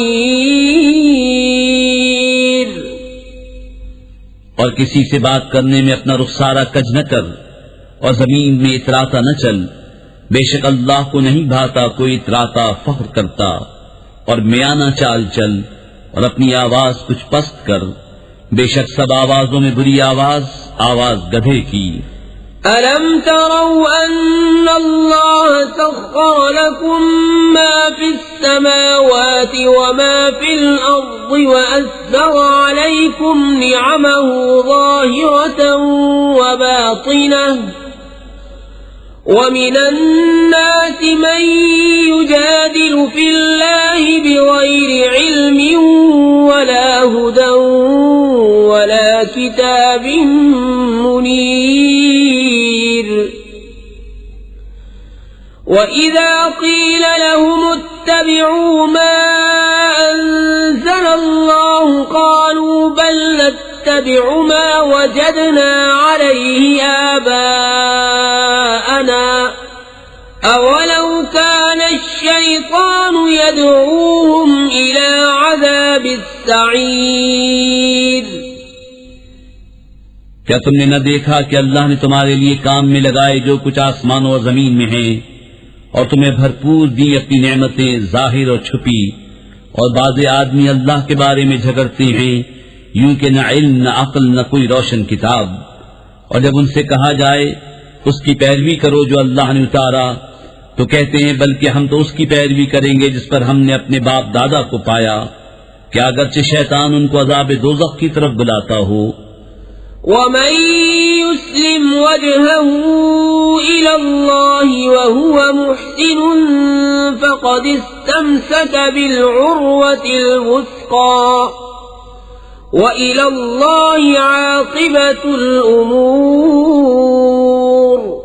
और किसी से बात करने में अपना रुखसारा कज न कर और जमीन में इतराता न चल, बेशक अल्लाह को नहीं भाता कोई इतराता फख्र करता। और म्याना चाल चल और अपनी आवाज कुछ पस्त कर, बेशक सब आवाजों में बुरी आवाज गधे की। अलम तरौ अन्नल्लाह सख्खर लकुम मा फिस समावाति व मा फिल अर्द وأسبغ عليكم نعمه ظاهرة وباطنة ومن الناس من يجادل في الله بغير علم ولا هدى ولا كتاب منير وإذا قيل لهم اتبعوا ما أنزل الله قالوا بل نتبع ما وجدنا عليه آباءنا أولو كان الشيطان يدعوهم إلى عذاب السعير क्या तुमने न देखा कि अल्लाह ने तुम्हारे लिए काम में लगाए जो कुछ आसमानों और जमीन में है और तुम्हें भरपूर दी अपनी नेमतें जाहिर और छुपी और बाज़े आदमी अल्लाह के बारे में झगड़ते हैं यूं कि न इल्म न अक्ल न कोई रोशन किताब और जब उनसे कहा जाए उसकी पैरवी करो जो अल्लाह ने उतारा तो कहते हैं बल्कि हम तो उसकी पैरवी करेंगे जिस पर हमने अपने बाप दादा को पाया क्या अगरचे शैतान उनको अज़ाब दोज़ख की तरफ बुलाता हो ومن يسلم وجهه إلى الله وهو محسن فقد استمسك بالعروة الوثقى وإلى الله عاقبة الأمور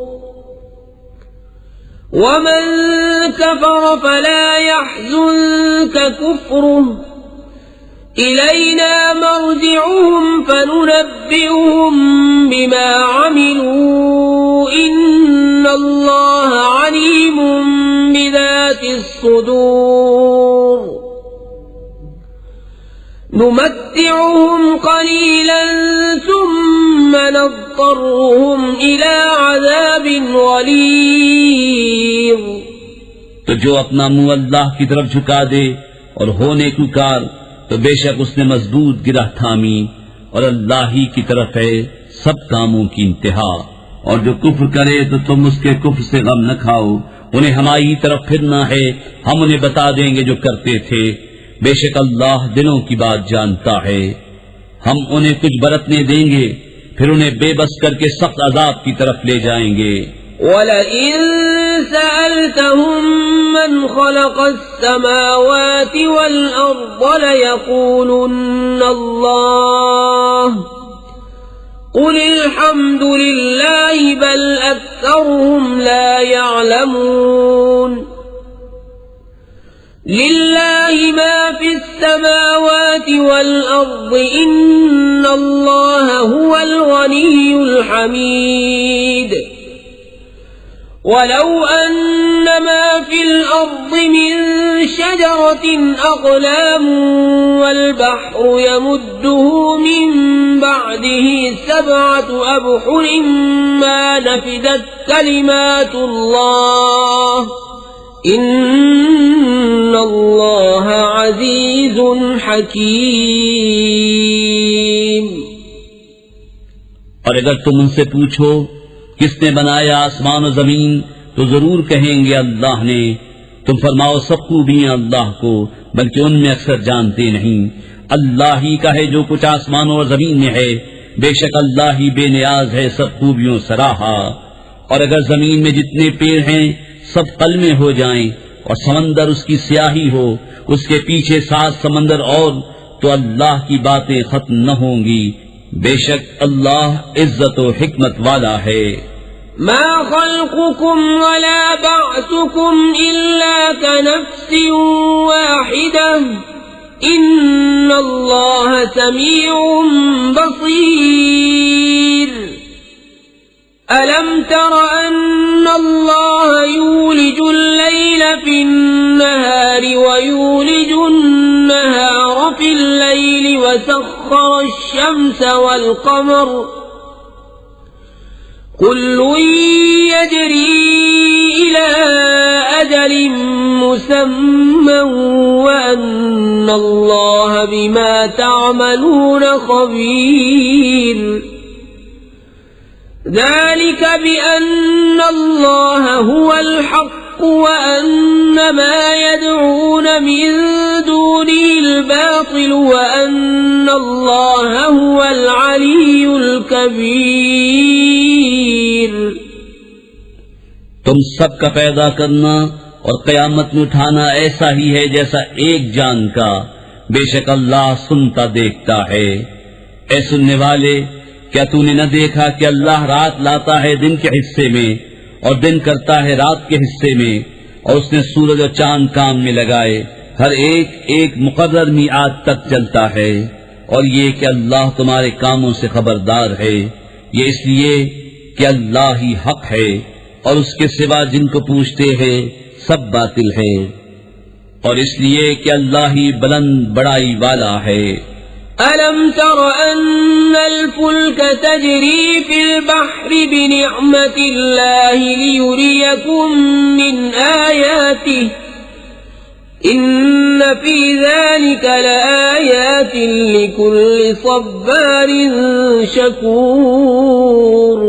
ومن كفر فلا يحزنك كفره إلينا مرجعهم فننبئهم بما عملوا إن الله عليم بذات الصدور نمتعهم قليلا ثم نضطرهم إلى عذاب غليظ तो जो अपना मुंह अल्लाह की तरफ झुका दे और होने कुकार तो बेशक उसने मजबूत गिरह थामी और अल्लाह ही की तरफ है सब कामों की इंतहा और जो कुफ्र करे तो तुम उसके कुफ्र से गम न खाओ उन्हें हमारी तरफ फिरना है हम उन्हें बता देंगे जो करते थे बेशक अल्लाह दिलों की बात जानता है हम उन्हें कुछ बरतने देंगे फिर उन्हें बेबस करके सख्त अजाब की तरफ ले जाएंगे وَلَئِن سَأَلْتَهُم مَّنْ خَلَقَ السَّمَاوَاتِ وَالْأَرْضَ لَيَقُولُنَّ اللَّهُ قُلِ الْحَمْدُ لِلَّهِ بَلْ أَكْثَرُهُمْ لَا يَعْلَمُونَ لِلَّهِ مَا فِي السَّمَاوَاتِ وَالْأَرْضِ إِنَّ اللَّهَ هُوَ الْغَنِيُّ الْحَمِيدُ ولو أن ما في الأرض من شجرة أقلام والبحر يمده من بعده 7 أبحر ما نفدت كلمات الله إن الله عزيز حكيم और अगर तुम उनसे पूछो किसने बनाया आसमान और जमीन तो जरूर कहेंगे अल्लाह ने तुम फरमाओ सब खूबियां अल्लाह को बल्कि उनमें अक्सर जानते नहीं अल्लाह ही का है जो कुछ आसमानों और जमीन में है बेशक अल्लाह ही बेनियाज है सब खूबियों सराहा और अगर जमीन में जितने पेड़ हैं सब कलमे हो जाएं और समंदर उसकी स्याही हो उसके पीछे 7 समंदर और तो अल्लाह की बातें खत्म न होंगी बेशक अल्लाह इज्जत और हिकमत वाला है मा खल्कुकुम वला बअसुकुम इल्ला कनफ्सिन वाहिदह इन्नल्लाह समीउन बसीर अलम तर अन्नल्लाह यूलिजुल लैला फिन्नहारि व यूलिजुन नहार फिल लैलि व सख्खर अश-शम्स वल क़मर कुल्लुन यजरी इला अजलिन मुसम्मन व अन्नल्लाह बिमा तअमलून खबीर ذلك بأن الله هو الحق وأن ما يدعون من دونه الباطل وأن الله هو العلي الكبير। तुम सबका पैदा करना और कयामत में उठाना ऐसा ही है जैसा एक जान का। बेशक अल्लाह सुनता देखता है। ऐ सुनने वाले, क्या तूने न देखा कि अल्लाह रात लाता है दिन के हिस्से में और दिन करता है रात के हिस्से में, और उसने सूरज और चांद काम में लगाए, हर एक एक मुकर्रर मिआद तक चलता है। और ये कि अल्लाह तुम्हारे कामों से खबरदार है। ये इसलिए कि अल्लाह ही हक है और उसके सिवा जिनको पूछते हैं सब बातिल है, और इसलिए कि अल्लाह ही बुलंद बड़ाई वाला है। अलम तर अन्नल फुल्क तजरी फिल बहरि बिनिअमतिल्लाहि लियुरियकुम मिन आयातिहि इन्न फी ज़ालिका लआयातिन लिकुल्लि सब्बारिन शकूर।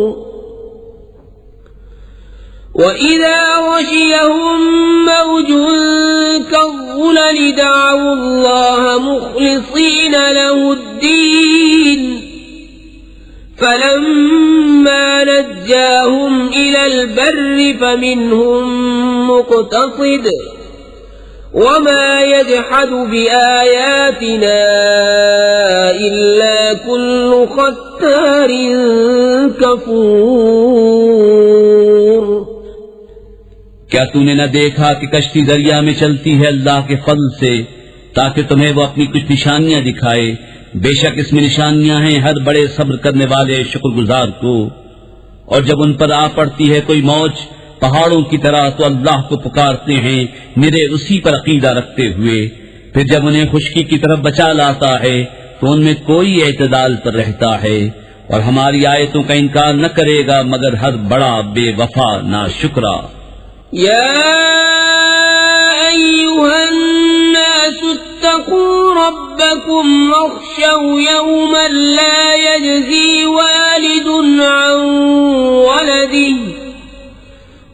وإذا غشيهم موج كالظلل دعوا الله مخلصين له الدين فلما نجاهم إلى البر فمنهم مقتصد وما يجحد بآياتنا إلا كل ختار كفور। क्या तूने न देखा कि कश्ती दरिया में चलती है अल्लाह के फضل से, ताकि तुम्हें वो अपनी कुछ निशानियां दिखाए। बेशक इसमें निशानियां हैं हर बड़े सब्र करने वाले शुक्रगुजार को। और जब उन पर आ पड़ती है कोई मौज पहाड़ों की तरह तो अल्लाह को पुकारते हैं निरे उसी पर अकीदा रखते हुए। फिर जब उन्हें खुशकी की तरफ बचा लाता है तो उनमें कोई एतदाल पर रहता है, और हमारी आयतों का इनकार न करेगा मगर हर बड़ा बेवफा नाशुक्रा। या अय्युहन्नासु इत्तक़ू रब्बकुम वख्शव यौमन ला यजज़ी वालिदुन अन वलदिही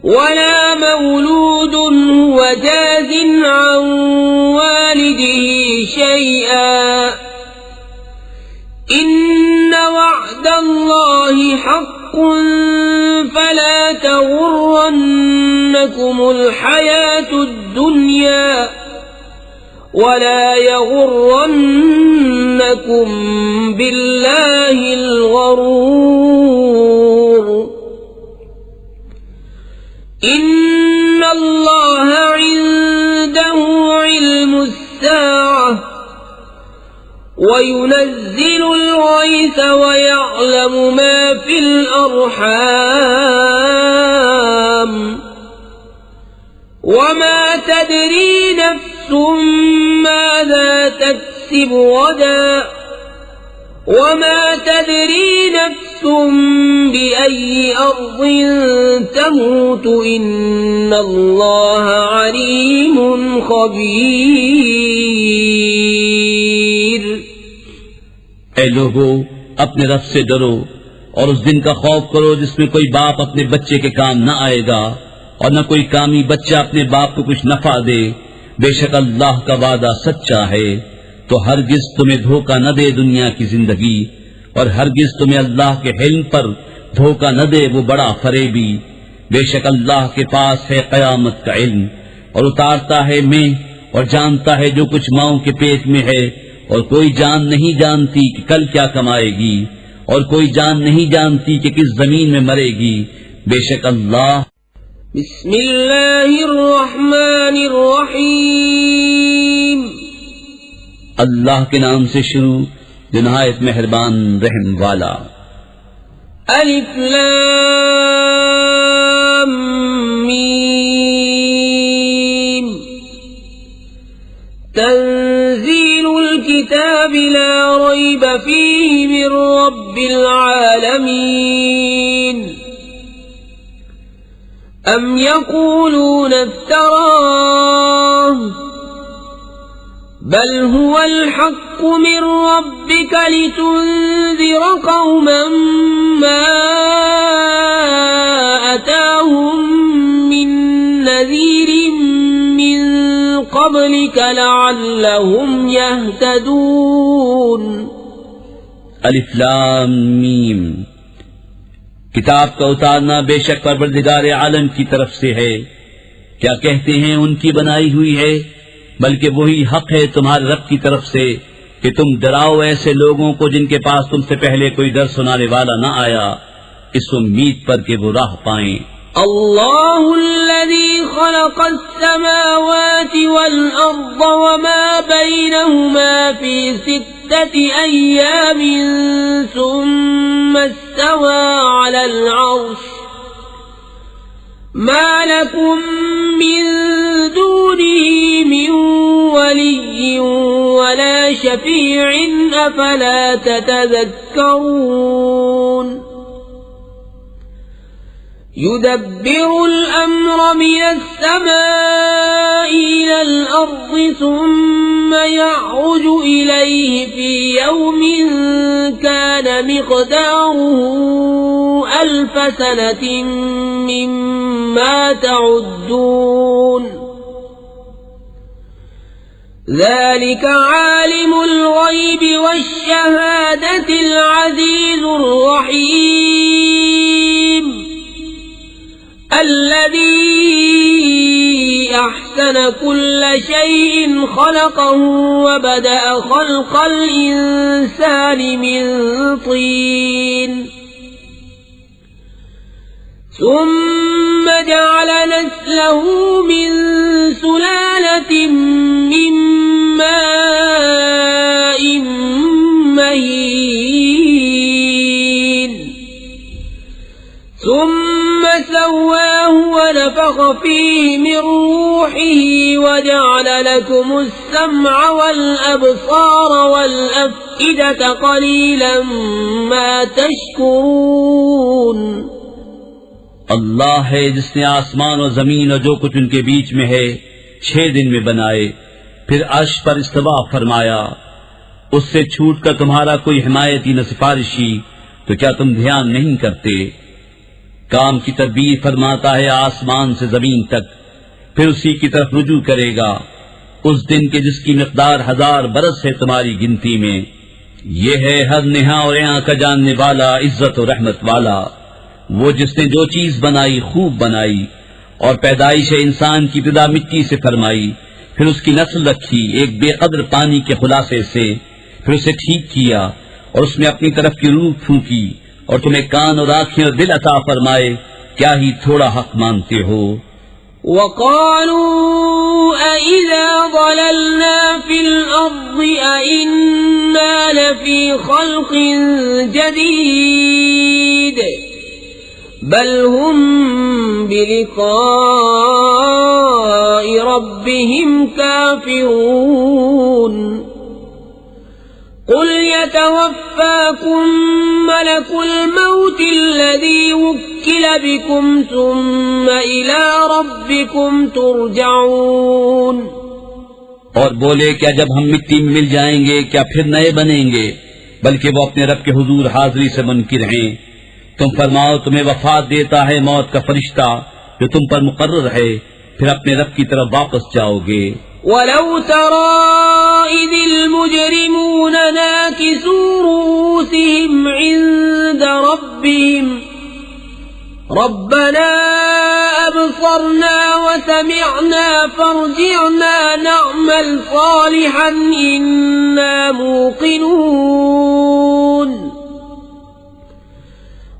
वला मौलूदुन हुवा जाज़िन अन वालिदिही शैअन इन्न वअदल्लाहि हक़्क़ुन फला तग़ुर्रन्नकुमुल हयातुद दुनिया वला यग़ुर्रन्नकुम बिल्लाहिल गरूर। इन्नल्लाहा इंदहु इल्मुस्साअह वयुनज़्ज़िलुल गैस वयअलमु मा फिल अर्हाम वमा तदरी नफ्सुम माज़ा तक्सिबु गदा वमा तदरी नफ्सुम बिअय्यि अर्ज़िन तमूतु इन्नल्लाहा अलीमुन खबीर। ऐ लोगो, अपने रब से डरो और उस दिन का खौफ करो जिसमें कोई बाप अपने बच्चे के काम न आएगा और न कोई कामी बच्चा अपने बाप को कुछ नफा दे। बेशक अल्लाह का वादा सच्चा है, तो हरगिज तुम्हें धोखा न दे दुनिया की जिंदगी, और हरगिज तुम्हें अल्लाह के हिल्म पर धोखा न दे वो बड़ा फरेबी। बेशक अल्लाह के पास है कयामत का इल्म, और उतारता है में और जानता है जो कुछ माओं के पेट में है, और कोई जान नहीं जानती कि कल क्या कमाएगी, और कोई जान नहीं जानती कि किस जमीन में मरेगी। बेशक अल्लाह। बिस्मिल्लाहिर्रहमानिर्रहीम। अल्लाह के नाम से शुरू जो नहायत मेहरबान रहम वाला। अलिफ लाम मीम। तंजीलुल किताबि ला रैब फीहि मिर रब्बिल आलमीन। अम यक़ूलून इफ्तराह बल हुवल हक़्क़ु मिर रब्बिका लितुन्ज़िर क़ौमन मा अताहुम मिन नज़ीरिन मिन قبلك لعلهم يهتدون अलिफ लाम मीम। किताब का उतारना बेशक परवरदिगार आलम की तरफ से है। क्या कहते हैं उनकी बनाई हुई है, बल्कि वही हक है तुम्हारे रब की तरफ से कि तुम डराओ ऐसे लोगों को जिनके पास तुमसे पहले कोई डर सुनाने वाला न आया, इस उम्मीद पर कि वो राह पाएं। अल्लाहुल्लज़ी ख़लक़स-समावाति वल-अर्ज़ वमा बैनहुमा फ़ी सित्तति अय्यामिन सुम्मा इस्तवा अलल अर्श मा लकुम मिन दूनिही मिन वलिय्यिन वला शफ़ी'इन अफ़ला ततज़क्करून युदब्बिरु अल-अम्र मिनस-समाइ इलल-अर्ज़ि सुम्मा यअरुजु इलैहि फ़ी यौमिन कान मिक़दारुहु अल्फ़ सनतिन मिम्मा तउद्दून ज़ालिका आलिमुल ग़ैबि वश-शहादतिल अज़ीज़ुर रहीम الذي أحسن كل شيء خلقه وبدأ خلق الإنسان من طين ثم جعل نسله من سلالة من ماء مهين ثم سواه ونفخ فيه من روحه وجعل لكم السمع والأبصار والأفئدة قليلا ما تشكرون अल्लाह है जिसने आसमान और जमीन और जो कुछ उनके बीच में है 6 दिन में बनाए, फिर अर्श पर इस्तवा फरमाया। उससे छूट कर तुम्हारा कोई हिमायती न सिफारिशी, तो क्या तुम ध्यान नहीं करते? काम की तदबीर फरमाता है आसमान से जमीन तक, फिर उसी की तरफ रुजू करेगा उस दिन के जिसकी मिकदार 1000 बरस है तुम्हारी गिनती में। ये है हर नेहा और यहाँ का जानने वाला, इज्जत और रहमत वाला, वो जिसने जो चीज बनाई खूब बनाई और पैदाइश इंसान की इब्तिदा मिट्टी से फरमाई, फिर उसकी नस्ल रखी एक बेकदर पानी के खुलासे से, फिर उसे ठीक किया और उसमें अपनी तरफ की रूह फूंकी और तुम्हें कान और आंखें और दिल अता फरमाए, क्या ही थोड़ा हक मानते हो। वक़ालू अइज़ा ज़ललना फ़िल अर्ज़ि अइन्ना लफ़ी ख़ल्क़िन जदीद बल हुम बिलिक़ाइ रब्बिहिम काफ़िरून कुल यतवफ़्फ़ाकुम मलकुल मौति अल्लज़ी वुक्किल बिकुम सुम्मा इला रब्बिकुम तुरजऊन। और बोले क्या जब हम मिट्टी में मिल जाएंगे क्या फिर नए बनेंगे, बल्कि वो अपने रब के हुजूर हाजिरी से मुनकिर हैं। तुम फरमाओ तुम्हें वफात देता है मौत का फरिश्ता जो तुम पर मुकर्रर है, फिर अपने रब की तरफ वापस जाओगे। वलौ तरा इज़िल मुजरिमून नाकिसू रूसिहिम इंद रब्बिहिम रब्बना अबसरना व समिअना फर्जिअना नअमल सालिहन इन्ना मूक़िनून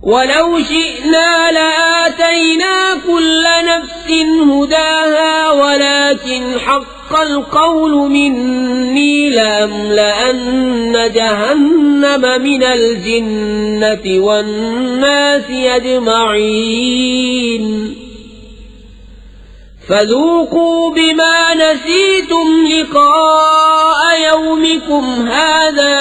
वलौ शिअना लआतैना कुल्ल नफ्सिन हुदाहा वलाकिन हक़्क़ल क़ौलु मिन्नी लअम्लअन्न जहन्नम मिनल जिन्नति वन्नासि अजमईन फ़ज़ूक़ू बिमा नसीतुम लिक़ाअ यौमिकुम हाज़ा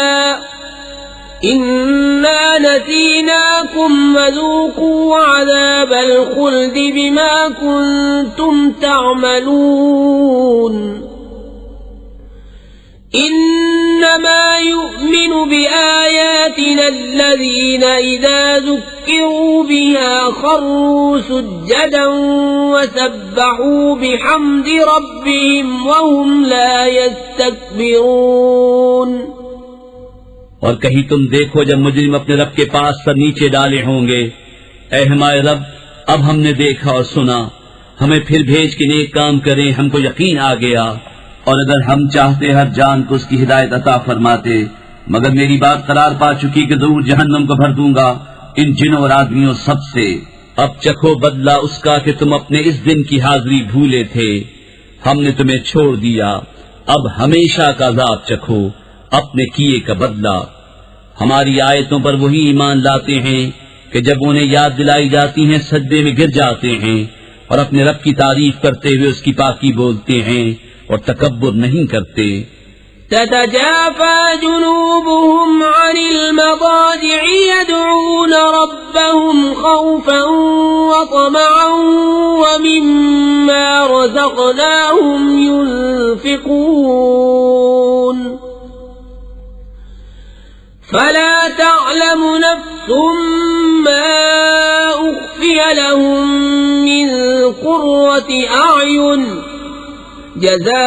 इन्ना नसीनाकुम वज़ूक़ू अज़ाबल ख़ुल्द बिमा कुन्तुम तअमलून। इन्नमा युमिनु बिआयातिना अल्लज़ीना इज़ा ज़ुक्किरू बिहा खर्रू सुज्जदन वसब्बहू बिहम्दि रब्बिहिम वहुम ला यस्तकबिरून। और कहीं तुम देखो जब मुजरिम अपने रब के पास सर नीचे डाले होंगे, ऐ हमारे रब, अब हमने देखा और सुना, हमें फिर भेज के नेक काम करें, हमको यकीन आ गया। और अगर हम चाहते हर जान को उसकी हिदायत अता फरमाते, मगर मेरी बात करार पा चुकी कि जरूर जहन्नम को भर दूंगा इन जिनों और आदमियों सबसे। अब चखो बदला उसका कि तुम अपने इस दिन की हाजिरी भूले थे, हमने तुम्हें छोड़ दिया, अब हमेशा का अज़ाब चखो, अपने किए का बदला। हमारी आयतों पर वही ईमान लाते हैं कि जब उन्हें याद दिलाई जाती हैं सजदे में गिर जाते हैं और अपने रब की तारीफ करते हुए उसकी पाकी बोलते हैं और तकब्बुर नहीं करते। ततजाफा जुनूबुहुम अनिल मदाजि'i यदऊन रब्बहुम खौफन व तमअन व मिम्मा रज़क़नाहुम युनफिकून। फला तअलमु नफ्सुम मा उख्फिय लहुम मिन क़ुर्रति अ'युन जज़ाअन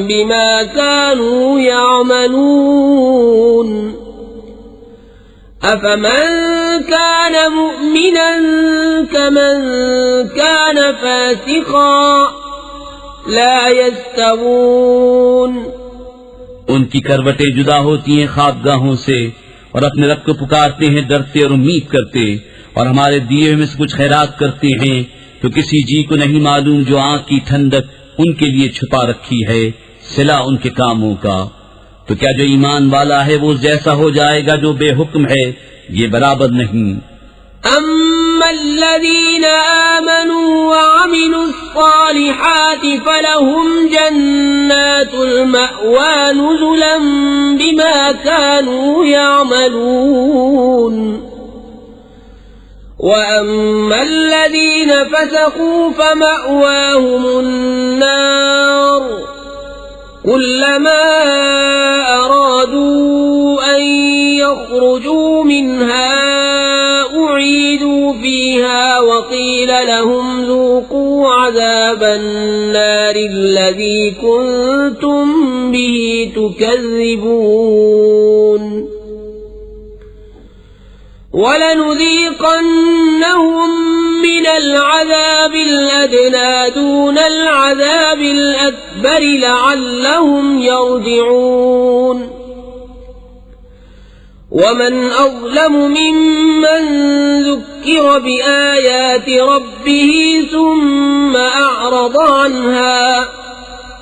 बिमा कानू यअमलून। अफमन कान मुअमिनन कमन कान फासिक़ा ला यस्तवून। उनकी करवटें जुदा होती हैं ख्वाबगाहों से और अपने रब को पुकारते हैं डरते और उम्मीद करते, और हमारे दिए हुए में से कुछ खैरात करते हैं तो किसी जी को नहीं मालूम जो आंख की ठंडक उनके लिए छुपा रखी है सिला उनके कामों का। तो क्या जो ईमान वाला है वो जैसा हो जाएगा जो बेहुक्म है? ये बराबर नहीं। अम्मल्लज़ीना आमनू व अमिलुस्सालिहाति फलहुम जन्नातुल मअवा नुज़ुलन बिमा कानू यअमलून। वअम्मा अल्लज़ीन फसक़ू फमअवाहुम अन्नार कुल्लमा अरादू अन यख़रुजू मिन्हा उईदू फ़ीहा वक़ील लहुम ज़ूक़ू अज़ाबन नारि अल्लज़ी कुन्तुम बिही तुकज़्ज़िबून। वलनुज़ीक़न्नहुम मिनल अज़ाबिल अदना दूनल अज़ाबिल अकबर लअल्लहुम यरजिऊन। वमन अज़लमु मिम्मन ज़ुक्किर बिआयाति रब्बिही सुम्मा अअरज़ अन्हा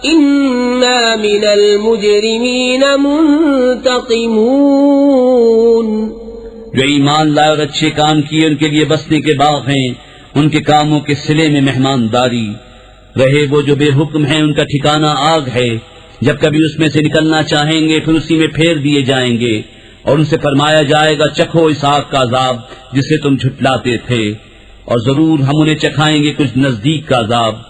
इन्ना मिनल मुजरिमीन मुंतक़िमून। जो ईमान लाए और अच्छे काम किए उनके लिए बसने के बाग हैं, उनके कामों के सिले में मेहमानदारी रहे। वो जो बेहुक्म हैं उनका ठिकाना आग है, जब कभी उसमें से निकलना चाहेंगे फिर उसी में फेर दिए जाएंगे और उनसे फरमाया जाएगा चखो इस आग का अजाब जिसे तुम झुठलाते थे, और जरूर हम उन्हें चखाएंगे कुछ नजदीक का अजाब,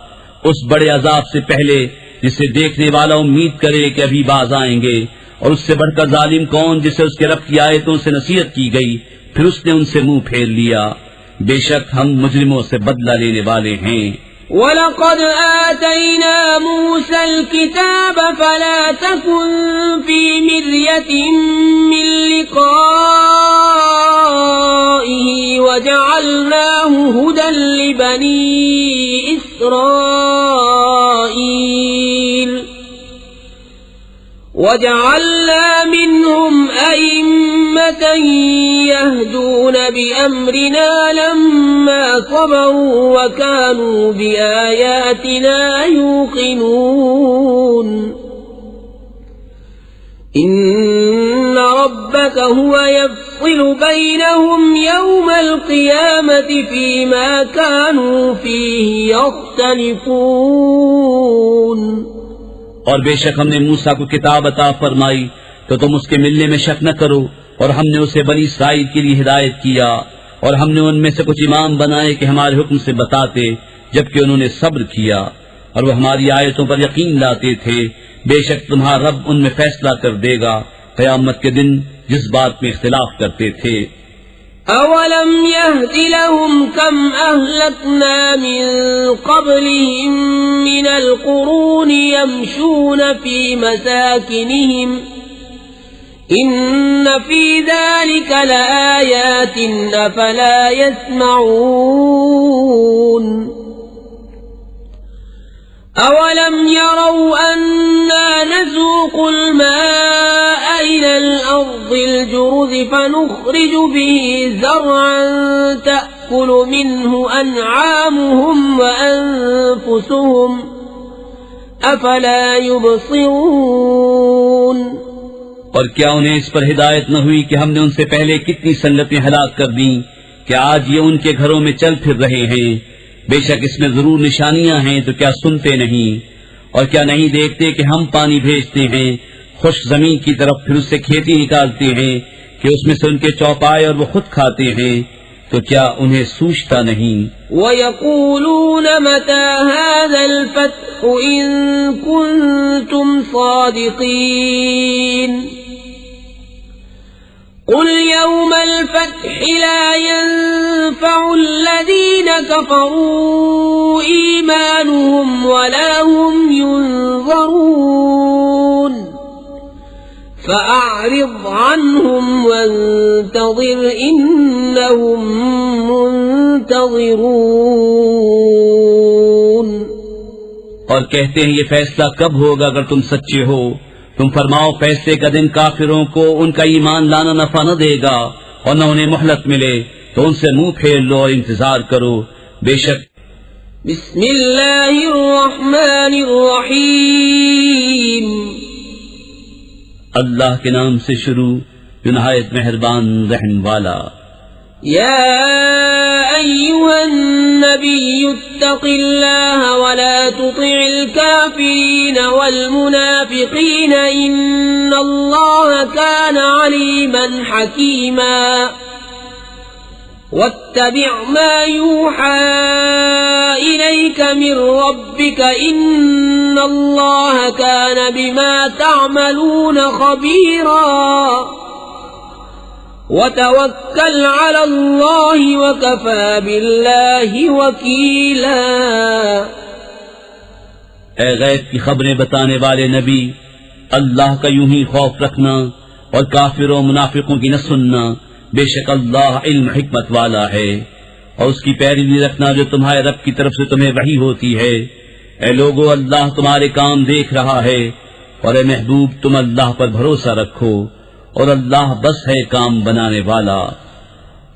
उस बड़े अजाब से पहले जिसे देखने वाला उम्मीद करे कि अभी बाज आएंगे। और उससे बढ़कर जालिम कौन जिसे उसके रब की आयतों से नसीहत की गई फिर उसने उनसे मुंह फेर लिया। बेशक हम मुजरिमों से बदला लेने वाले हैं। वलक़द आतैना मूसल किताब फला तकुन फी मिर्यतिन मिन लिक़ाइही वजअलनाहु हुदन लिबनी इस्राईल वजअलना मिनहुम अइम्मतन यहदून बिअम्रिना लम्मा सबरू वकानू बिआयातिना यूक़िनून। इन्न रब्बक हुवा यफ़्सिलु बैनहुम यौमल क़ियामति फ़ीमा कानू फ़ीहि यख़्तलिफ़ून। और बेशक हमने मूसा को किताब अता फरमाई तो तुम उसके मिलने में शक न करो, और हमने उसे बनी इसराइल के लिए हिदायत किया, और हमने उनमें से कुछ इमाम बनाए कि हमारे हुक्म से बताते, जबकि उन्होंने सब्र किया। और वो हमारी आयतों पर यकीन लाते थे। बेशक तुम्हारा रब उनमें फैसला कर देगा क़यामत के दिन जिस बात में इख्तिलाफ करते थे। अवलम यहदि लहुम कम अहलकना मिन क़ब्लिहिम मिनल क़ुरूनि यमशून फी मसाकिनिहिम इन्न फी ज़ालिका लआयातिन अफ़ला यस्मऊन। अवलम यरौ अन्ना नसूक़ुल माअ इलल अर्दिल जुरुज़ फनुख़्रिजु बिही ज़रअन तअकुलु मिन्हु अनआमुहुम व अनफुसुहुम अफ़ला युबसिरून। और क्या उन्हें इस पर हिदायत न हुई कि हमने उनसे पहले कितनी संगतें हलाक कर दी कि आज ये उनके घरों में चल फिर रहे हैं। बेशक इसमें जरूर निशानियां हैं, तो क्या सुनते नहीं? और क्या नहीं देखते कि हम पानी भेजते हैं खुश्क जमीन की तरफ, फिर उससे खेती निकालते हैं कि उसमें से उनके चौपाए और वो खुद खाते हैं, तो क्या उन्हें सूझता नहीं? वयक़ूलून मता हाज़ल फ़त्हु इन कुन्तुम सादिक़ीन। क़ुल यौमल फ़त्हि ला यंफ़उल्लज़ीन कफ़रू ईमानुहुम वला हुम युनज़रून फ़अअरिज़ अन्हुम वंतज़िर इन्नहुम मुंतज़िरून। और कहते हैं ये फैसला कब होगा अगर तुम सच्चे हो? तुम फरमाओ फैसले का दिन काफिरों को उनका ईमान लाना नफा न देगा और न उन्हें मोहलत मिले, तो उनसे मुंह फेर लो और इंतजार करो। बेशक बिस्मिल्लाहिर्रहमानिर्रहीम, अल्लाह के नाम से शुरू जो नहायत मेहरबान रहम वाला। या अय्युहन नबिय्यु इत्तक़िल्लाह वला तुति'ल काफ़िरीन वल मुनाफ़िक़ीन इन्नल्लाह कान अलीमन हकीमा। वत्तबि' मा यूहा इलैक मिन रब्बिक इन्नल्लाह कान बिमा तअमलून खबीरा। वतवक्कल अलल्लाहि वकफ़ा बिल्लाहि वकीला। ए गैब की खबरें बताने वाले नबी, अल्लाह का यूं ही खौफ रखना और काफिरों मुनाफिकों की न सुनना। बेशक अल्लाह इल्म हिकमत वाला है। और उसकी पैरवी रखना जो तुम्हारे रब की तरफ से तुम्हें वही होती है। ए लोगो, अल्लाह तुम्हारे काम देख रहा है, और ए महबूब तुम अल्लाह पर भरोसा रखो, और अल्लाह बस है काम बनाने वाला।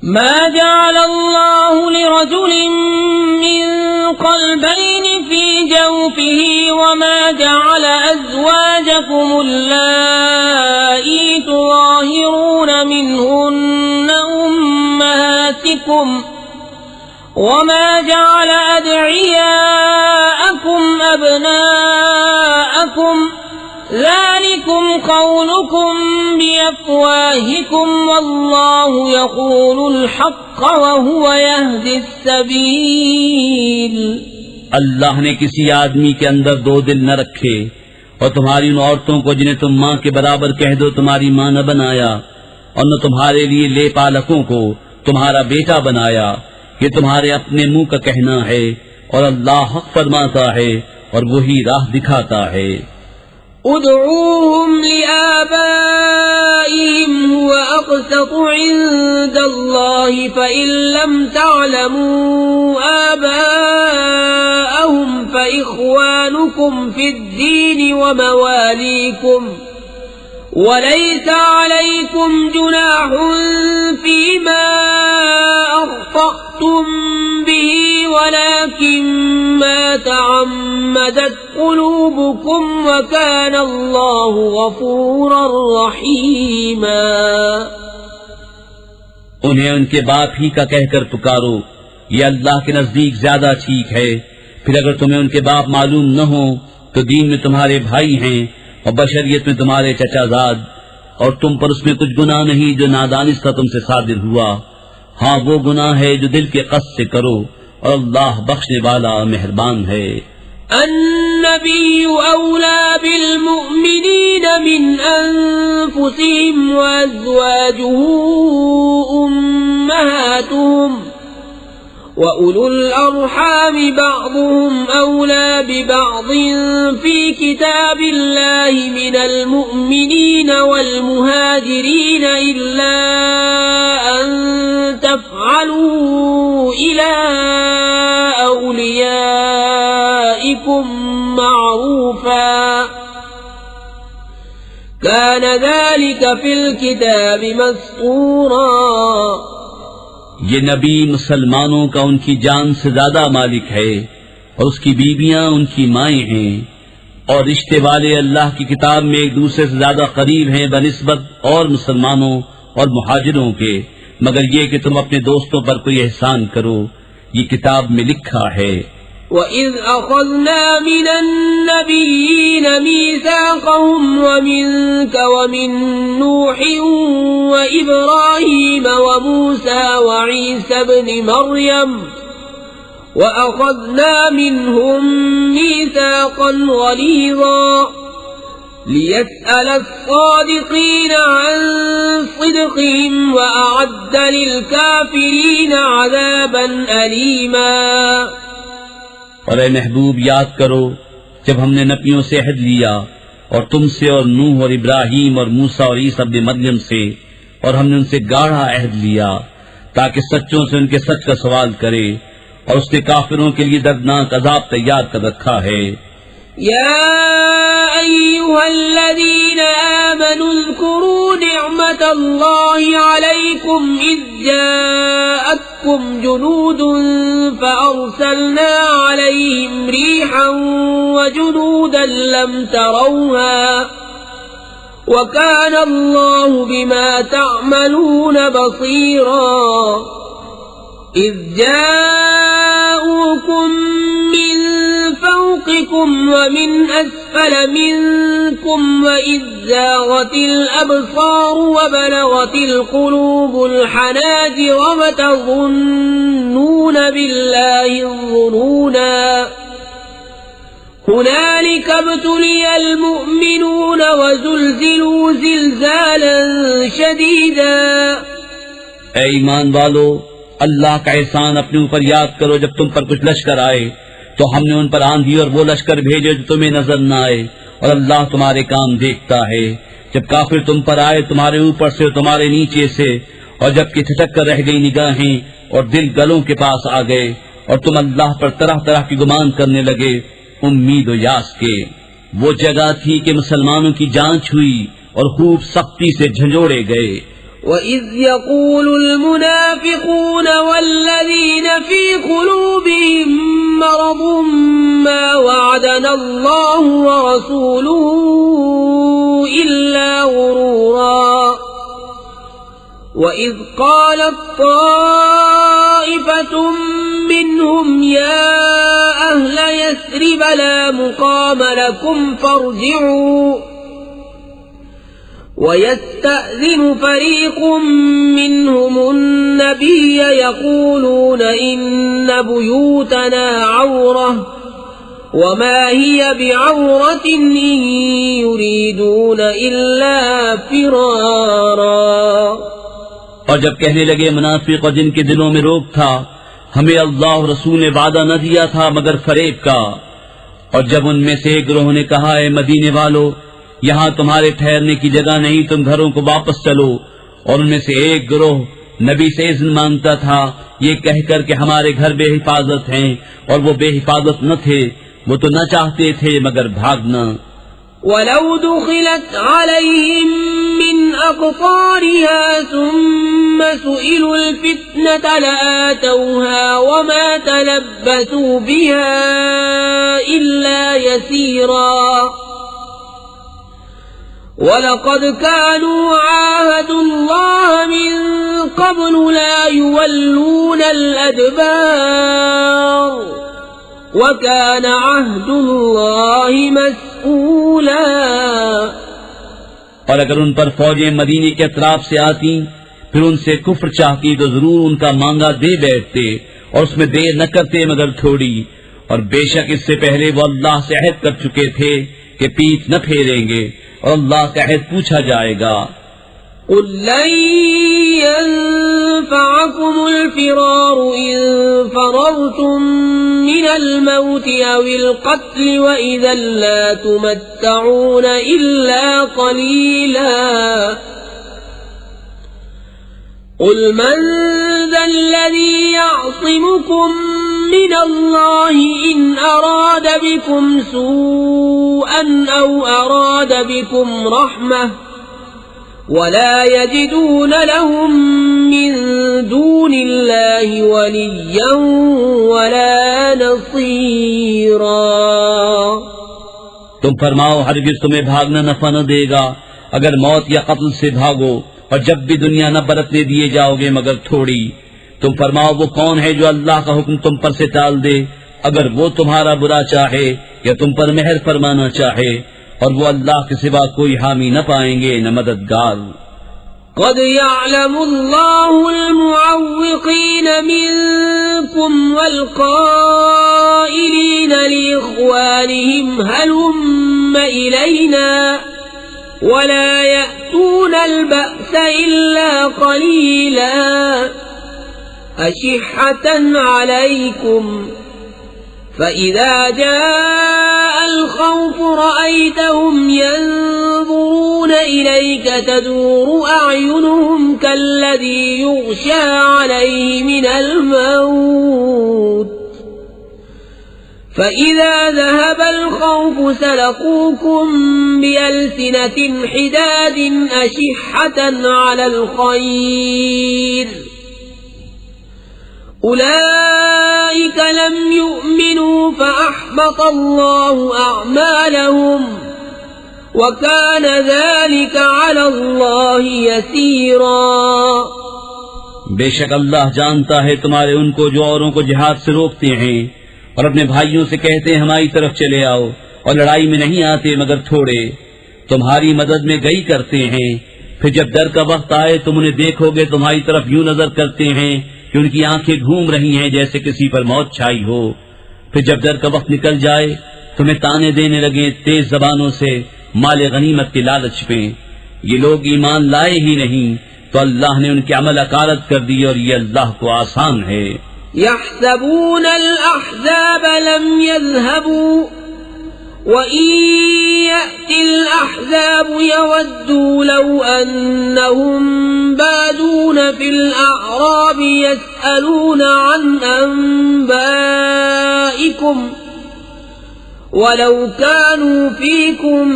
मा जअलल्लाहु लिरजुलिन मिन क़ल्बैनि फी जawfihi वमा जअल अज़वाजकुमुल्लाती तुज़ाहिरून मिनहुन्न उम्महातिकुम वमा जअल अद'iयाअकुम अब्नाअकुम ज़ालिकुम क़ौलुकुम बिअफ़वाहिकुम वल्लाहु यक़ूलुल हक़्क़ वहुव यहदिस सबील। अल्लाह ने किसी आदमी के अंदर दो दिल न रखे, और तुम्हारी उन औरतों को जिन्हें तुम माँ के बराबर कह दो तुम्हारी माँ न बनाया, और न तुम्हारे लिए ले पालकों को तुम्हारा बेटा बनाया। ये तुम्हारे अपने मुंह का कहना है, और अल्लाह हक़ फरमाता है और वही राह दिखाता है। उदऊहुम लिआबाइहिम हुवा अक़सतु इंदल्लाहि फ़इन लम तअलमू आबाअहुम फ़इख़्वानुकुम फ़िद्दीन व मवालीकुम वलैसा अलैकुम जुनाहुन फ़ीमा अख़्तअतुम बिही वलाकिन मा तअम्मदत क़ुलूबुकुम व कान अल्लाहु गफ़ूरर रहीमा। उन्हें उनके बाप ही का कहकर पुकारो, ये अल्लाह के नजदीक ज्यादा ठीक है। फिर अगर तुम्हें उनके बाप मालूम न हो तो दीन में तुम्हारे भाई हैं और बशरियत में तुम्हारे चचाजाद, और तुम पर उसमें कुछ गुनाह नहीं जो नादानिस्ता तुमसे सादिर हुआ। हाँ, वो गुनाह है जो दिल के कस्द से करो, और अल्लाह बख्शने वाला मेहरबान है। النبي أولى بالمؤمنين من أنفسهم وأزواجه أمهاتهم وأولو الأرحام بعضهم أولى ببعض في كتاب الله من المؤمنين والمهاجرين إلا أن تفعلوا إلى أوليائكم معروفا كان ذلك في الكتاب مسطورا ये नबी मुसलमानों का उनकी जान से ज्यादा मालिक है और उसकी बीबियां उनकी माएं हैं और रिश्ते वाले अल्लाह की किताब में एक दूसरे से ज्यादा करीब हैं बनिस्बत और मुसलमानों और मुहाजिरों के, मगर ये कि तुम अपने दोस्तों पर कोई एहसान करो, ये किताब में लिखा है। وَإِذْ أَخَذْنَا مِنَ النَّبِيِّينَ مِيثَاقَهُمْ وَمِنْكَ وَمِنْ نُوحٍ وَإِبْرَاهِيمَ وَمُوسَى وَعِيسَى ابْنِ مَرْيَمَ وَأَخَذْنَا مِنْهُمْ مِيثَاقًا غَلِيظًا لِيَسْأَلَ الصَّادِقِينَ عَنْ صِدْقِهِمْ وَأَعَدَّ لِلْكَافِرِينَ عَذَابًا أَلِيمًا। और ए महबूब याद करो जब हमने नबियों से अहद लिया और तुमसे और नूह और इब्राहीम और मूसा और ईसा इब्न मरियम से, और हमने उनसे गाढ़ा अहद लिया ताकि सच्चों से उनके सच का सवाल करे, और उसने काफिरों के लिए दर्दनाक अजाब तैयार कर रखा है। या अय्युहल्लज़ीना आमनू उज़्कुरू निअमतल्लाहि अलैकुम इज़ जाअतकुम जुनूदुन फअरसलना अलैहिम रीहन वजुनूदन लम तरौहा वकान अल्लाहु बिमा तअमलून बसीरा। इज़ जाऊकुम मिन फौक़िकुम वमिन अस्फल मिनकुम वइज़ ज़ाग़तिल अबसार वबलग़तिल क़ुलूबुल हनाजिर वतज़ुन्नून बिल्लाहि ज़ुनूना हुनालिक इब्तुलियल मुअ्मिनून वज़ुल्ज़िलू ज़िल्ज़ालन शदीदा। ऐ ईमान वालो, अल्लाह का एहसान अपने ऊपर याद करो। जब तुम पर कुछ लश्कर आए तो हमने उन पर आंधी और वो लश्कर भेजे जो तुम्हें नजर न आए, और अल्लाह तुम्हारे काम देखता है। जब काफिर तुम पर आए तुम्हारे ऊपर से और तुम्हारे नीचे से, और जबकि ठिठक कर रह गई निगाहें और दिल गलों के पास आ गए, और तुम अल्लाह पर तरह तरह की गुमान करने लगे उम्मीद और यास के। वो जगह थी कि मुसलमानों की जांच हुई और खूब सख्ती से झंझोड़े गए। وَإِذْ يَقُولُ الْمُنَافِقُونَ وَالَّذِينَ فِي قُلُوبِهِم مَّرَضٌ مَّا وَعَدَنَا اللَّهُ وَرَسُولُهُ إِلَّا غُرُورًا وَإِذْ قَالَتْ طَائِفَةٌ مِّنْهُمْ يَا أَهْلَ يَثْرِبَ لَا مُقَامَ لَكُمْ فَارْجِعُوا ويستأذن فريق منهم النبي يقولون إن بيوتنا عورة وما هي بعورة إن يريدون إلا فرارا। और जब कहने लगे मुनाफिक और जिनके दिलों में रोग था, हमें अल्लाह और रसूल ने वादा न दिया था मगर फरेब का। और जब उनमें से एक गिरोह ने कहा, है मदीने वालों, यहाँ तुम्हारे ठहरने की जगह नहीं, तुम घरों को वापस चलो। और उनमें से एक गिरोह नबी से इज़्न मांगता था ये कहकर कि हमारे घर बेहिफाजत हैं, और वो बेहिफाजत न थे, वो तो न चाहते थे मगर भागना। वलौ दुखिलत अलैहिम मिन अक़तारिहा सुम्म सुइलुल फित्नत लआतौहा वमा तलब्बसू बिहा इल्ला यसीरा। वलक़द कानू आहदुल्लाह मिन क़ब्लु ला युवल्लूनल अदबार वकान अहदुल्लाहि मस्ऊला। और अगर उन पर फौजें मदीने के अतराफ से आती फिर उनसे कुफ्र चाहती तो जरूर उनका मांगा दे बैठते, और उसमें देर न करते मगर थोड़ी, और बेशक इससे पहले वो अल्लाह से अहद कर चुके थे कि पीठ न फेरेंगे और अल्लाह का अहद पूछा जाएगा। قل لن ينفعكم الفرار إن فررتم من الموت أو القتل وإذا لا تمتعون إلا قليلا قل من ذا الذي يعصمكم من الله إن أراد بكم سوءا أو أراد بكم رحمة ولا يجدون لهم من دون الله وليا ولا نصيرا। तुम फरमाओ हरगिज तुम्हें भागना नफा न देगा अगर मौत या कत्ल से भागो, और जब भी दुनिया न बरतने दिए जाओगे मगर थोड़ी। तुम फरमाओ वो कौन है जो अल्लाह का हुक्म तुम पर से टाल दे अगर वो तुम्हारा बुरा चाहे या तुम पर मेहर फरमाना चाहे, और वो अल्लाह के सिवा कोई हामी न पाएंगे न मददगार। قد يعلم الله المعوقين منكم والقائلين لإخوانهم هلم إلينا ولا يأتون البأس إلا قليلا أشحة عليكم فإذا جاء الخوف رأيتهم ينظرون إليك تدور أعينهم كالذي يغشى عليه من الموت فإذا ذهب الخوف سلقوكم بألسنة حداد أشحة على الخير أولئك لم يؤمنوا فأحبط الله أعمالهم وكان ذلك على الله يسيرا। बेशक अल्लाह जानता है तुम्हारे उनको जो औरों को जिहाद से रोकते हैं और अपने भाइयों से कहते हैं हमारी तरफ चले आओ, और लड़ाई में नहीं आते मगर थोड़े, तुम्हारी मदद में गई करते हैं। फिर जब डर का वक्त आए तुम उन्हें देखोगे तुम्हारी तरफ यूं नजर करते हैं कि उनकी आंखें घूम रही हैं जैसे किसी पर मौत छाई हो। फिर जब डर का वक्त निकल जाए तुम्हें ताने देने लगे तेज जबानों से माले गनीमत के लालच में। ये लोग ईमान लाए ही नहीं तो अल्लाह ने उनके अमल अकारत कर दी और ये अल्लाह को आसान है। यहसबून अल-अहज़ाब लम यज़हबू वइन यअति अल-अहज़ाब यवद्दू लौ अन्नहुम बादून फिल अअराब यसअलून अन अंबाइकुम वलौ कानू फीकुम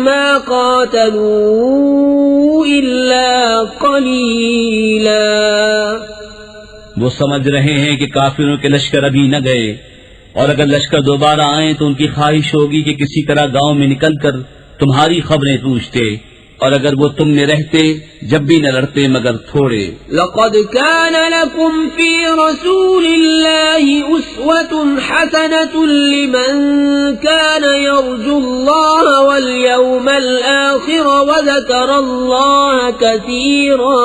मा कातलू इल्ला कलीला। वो समझ रहे हैं कि काफिरों के लश्कर अभी न गए, और अगर लश्कर दोबारा आए तो उनकी ख्वाहिश होगी कि किसी तरह गांव में निकलकर तुम्हारी खबरें पूछते, और अगर वो तुम में रहते जब भी न लड़ते मगर थोड़े। लक़द कान लकुम फी रसूलिल्लाहि उस्वतुन हसनतुन लिमन कान यर्जुल्लाह वल यौमल आखिर व ज़करल्लाह कसीरा।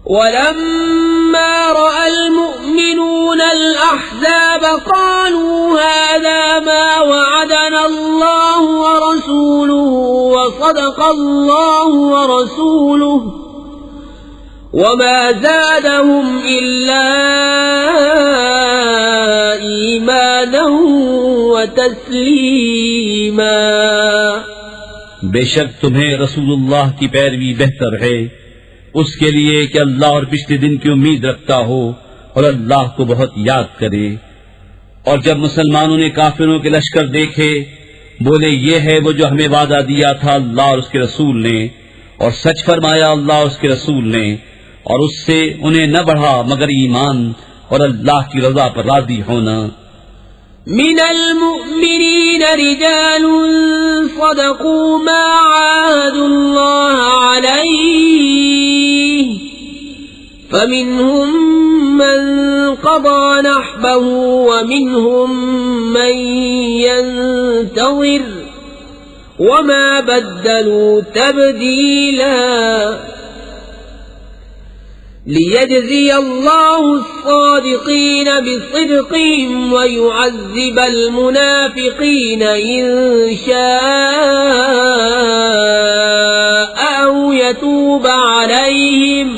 वलम्मा रअल मुअमिनून अल-अहज़ाब क़ालू हाज़ा मा वअदना अल्लाहु व रसूलुहु व सदक़ल्लाहु व रसूलुहु वमा ज़ादहुम इल्ला ईमानन व तस्लीमा। बेशक तुम्हें रसूलुल्लाह की पैरवी बेहतर है उसके लिए कि अल्लाह और पिछले दिन की उम्मीद रखता हो और अल्लाह को बहुत याद करे। और जब मुसलमानों ने काफिरों के लश्कर देखे बोले ये है वो जो हमें वादा दिया था अल्लाह और उसके रसूल ने, और सच फरमाया अल्लाह और उसके रसूल ने, और उससे उन्हें न बढ़ा मगर ईमान और अल्लाह की रजा पर राजी होना। मिनल मुअमिनीन रिजालुन सदक़ू मा आहादुल्लाह अलैहि फमिनहुम मन क़ज़ा नहबहु व मिनहुम मन यंतज़िर वमा बद्दलू तब्दीला। लियजज़ी अल्लाहु अस्सादिक़ीन बिसिद्क़िहिम व युअज़्ज़िबल मुनाफ़िक़ीन इन शाअ औ यतूब अलैहिम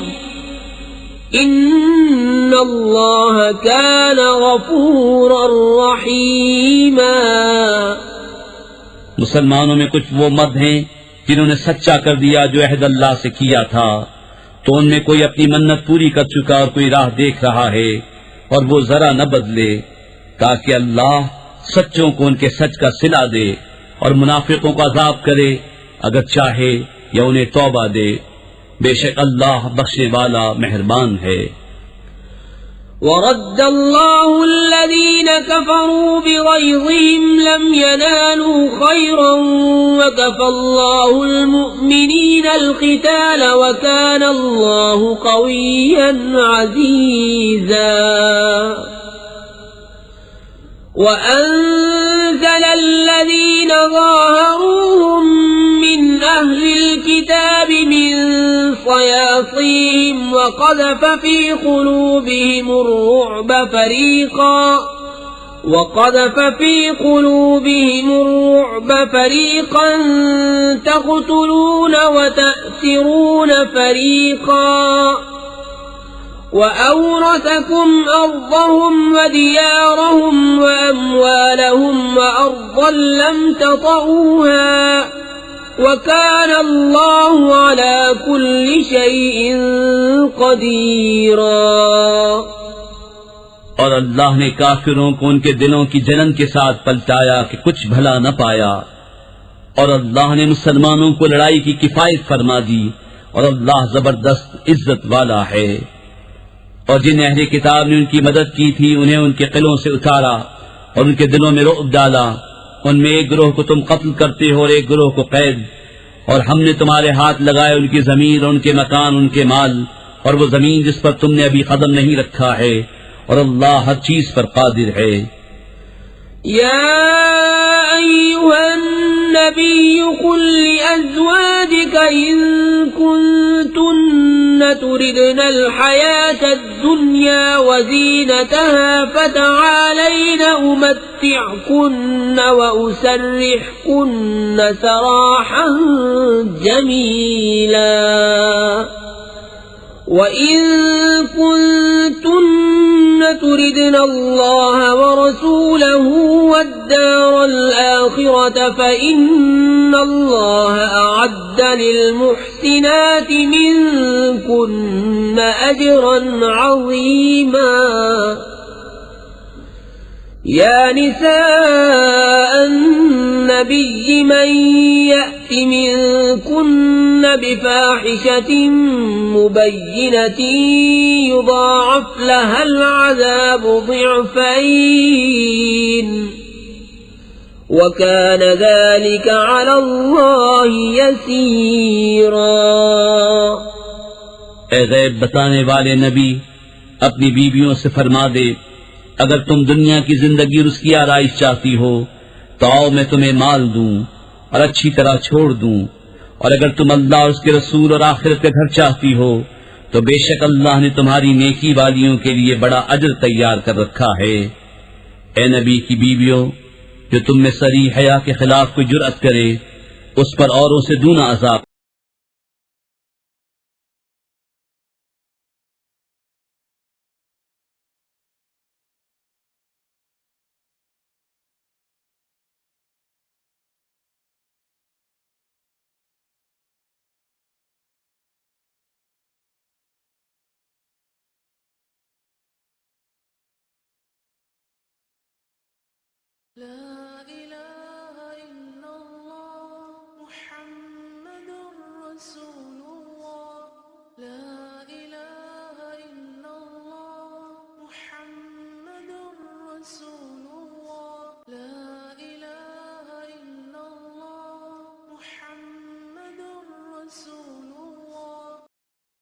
इन्नल्लाह कान गफ़ूरर रहीमा। मुसलमानों में कुछ वो मर्द हैं जिन्होंने सच्चा कर दिया जो अहद अल्लाह से किया था, तो उनमें कोई अपनी मन्नत पूरी कर चुका और कोई राह देख रहा है, और वो जरा न बदले, ताकि अल्लाह सच्चों को उनके सच का सिला दे और मुनाफिकों को अजाब करे अगर चाहे या उन्हें तौबा दे। बेशक अल्लाह बख्शने वाला मेहरबान है। वरद्द अल्लाहु अल्लज़ीन कफ़रू बिग़ैज़िहिम लम यनालू खैरन व कफ़ल्लाहु अल-मुअ्मिनीना अल-क़िताल व कान अल्लाहु क़विय्यन अज़ीज़ा। وأنزل الذين ظاهروهم من أهل الكتاب من صياصيهم وقذف في قلوبهم الرعب فريقا تقتلون وتأسرون فريقا وأورثكم أرضهم وديارهم وأموالهم وأرضا لم تطئوها وكان الله على كل شيء قديرا। और अल्लाह ने काफिरों को उनके दिलों की जलन के साथ पलटाया कि कुछ भला न पाया, और अल्लाह ने मुसलमानों को लड़ाई की किफायत फरमा दी, और अल्लाह जबरदस्त इज्जत वाला है। और जिन अहले किताब ने उनकी मदद की थी उन्हें उनके किलों से उतारा और उनके दिलों में रुअब डाला। उनमें एक गिरोह को तुम कत्ल करते हो और एक गिरोह को कैद, और हमने तुम्हारे हाथ लगाए उनकी जमीन और उनके मकान, उनके माल, और वो जमीन जिस पर तुमने अभी कदम नहीं रखा है, और अल्लाह हर चीज पर कादिर है। या अय्युहन नबी कुल लिअज़वाजिक इन कुन्तुन्न तुरिदनल हयातद दुन्या व ज़ीनतहा फतआलैन उमत्तिअकुन्न व उसर्रिहकुन्न सराहन जमीला। وإن كنتن تردن الله ورسوله والدار الآخرة فإن الله أعد للمحسنات منكن أجرا عظيما। يا نساء النبي من يأت منكن بفاحشة مبينة يضاعف لها العذاب ضعفين وكان ذلك على الله يسيرا। ए गैब बताने वाले नबी, अपनी बीवियों से फरमा दे, अगर तुम दुनिया की जिंदगी और उसकी आराइश चाहती हो तो आओ मैं तुम्हें माल दूं और अच्छी तरह छोड़ दूं, और अगर तुम अल्लाह और उसके रसूल और आखिरत का घर चाहती हो तो बेशक अल्लाह ने तुम्हारी नेकी वालियों के लिए बड़ा अजर तैयार कर रखा है। ए नबी की बीवियों, जो तुम में सरी हया के खिलाफ कोई जुर्अत करे उस पर औरों से दूना अजाब। لا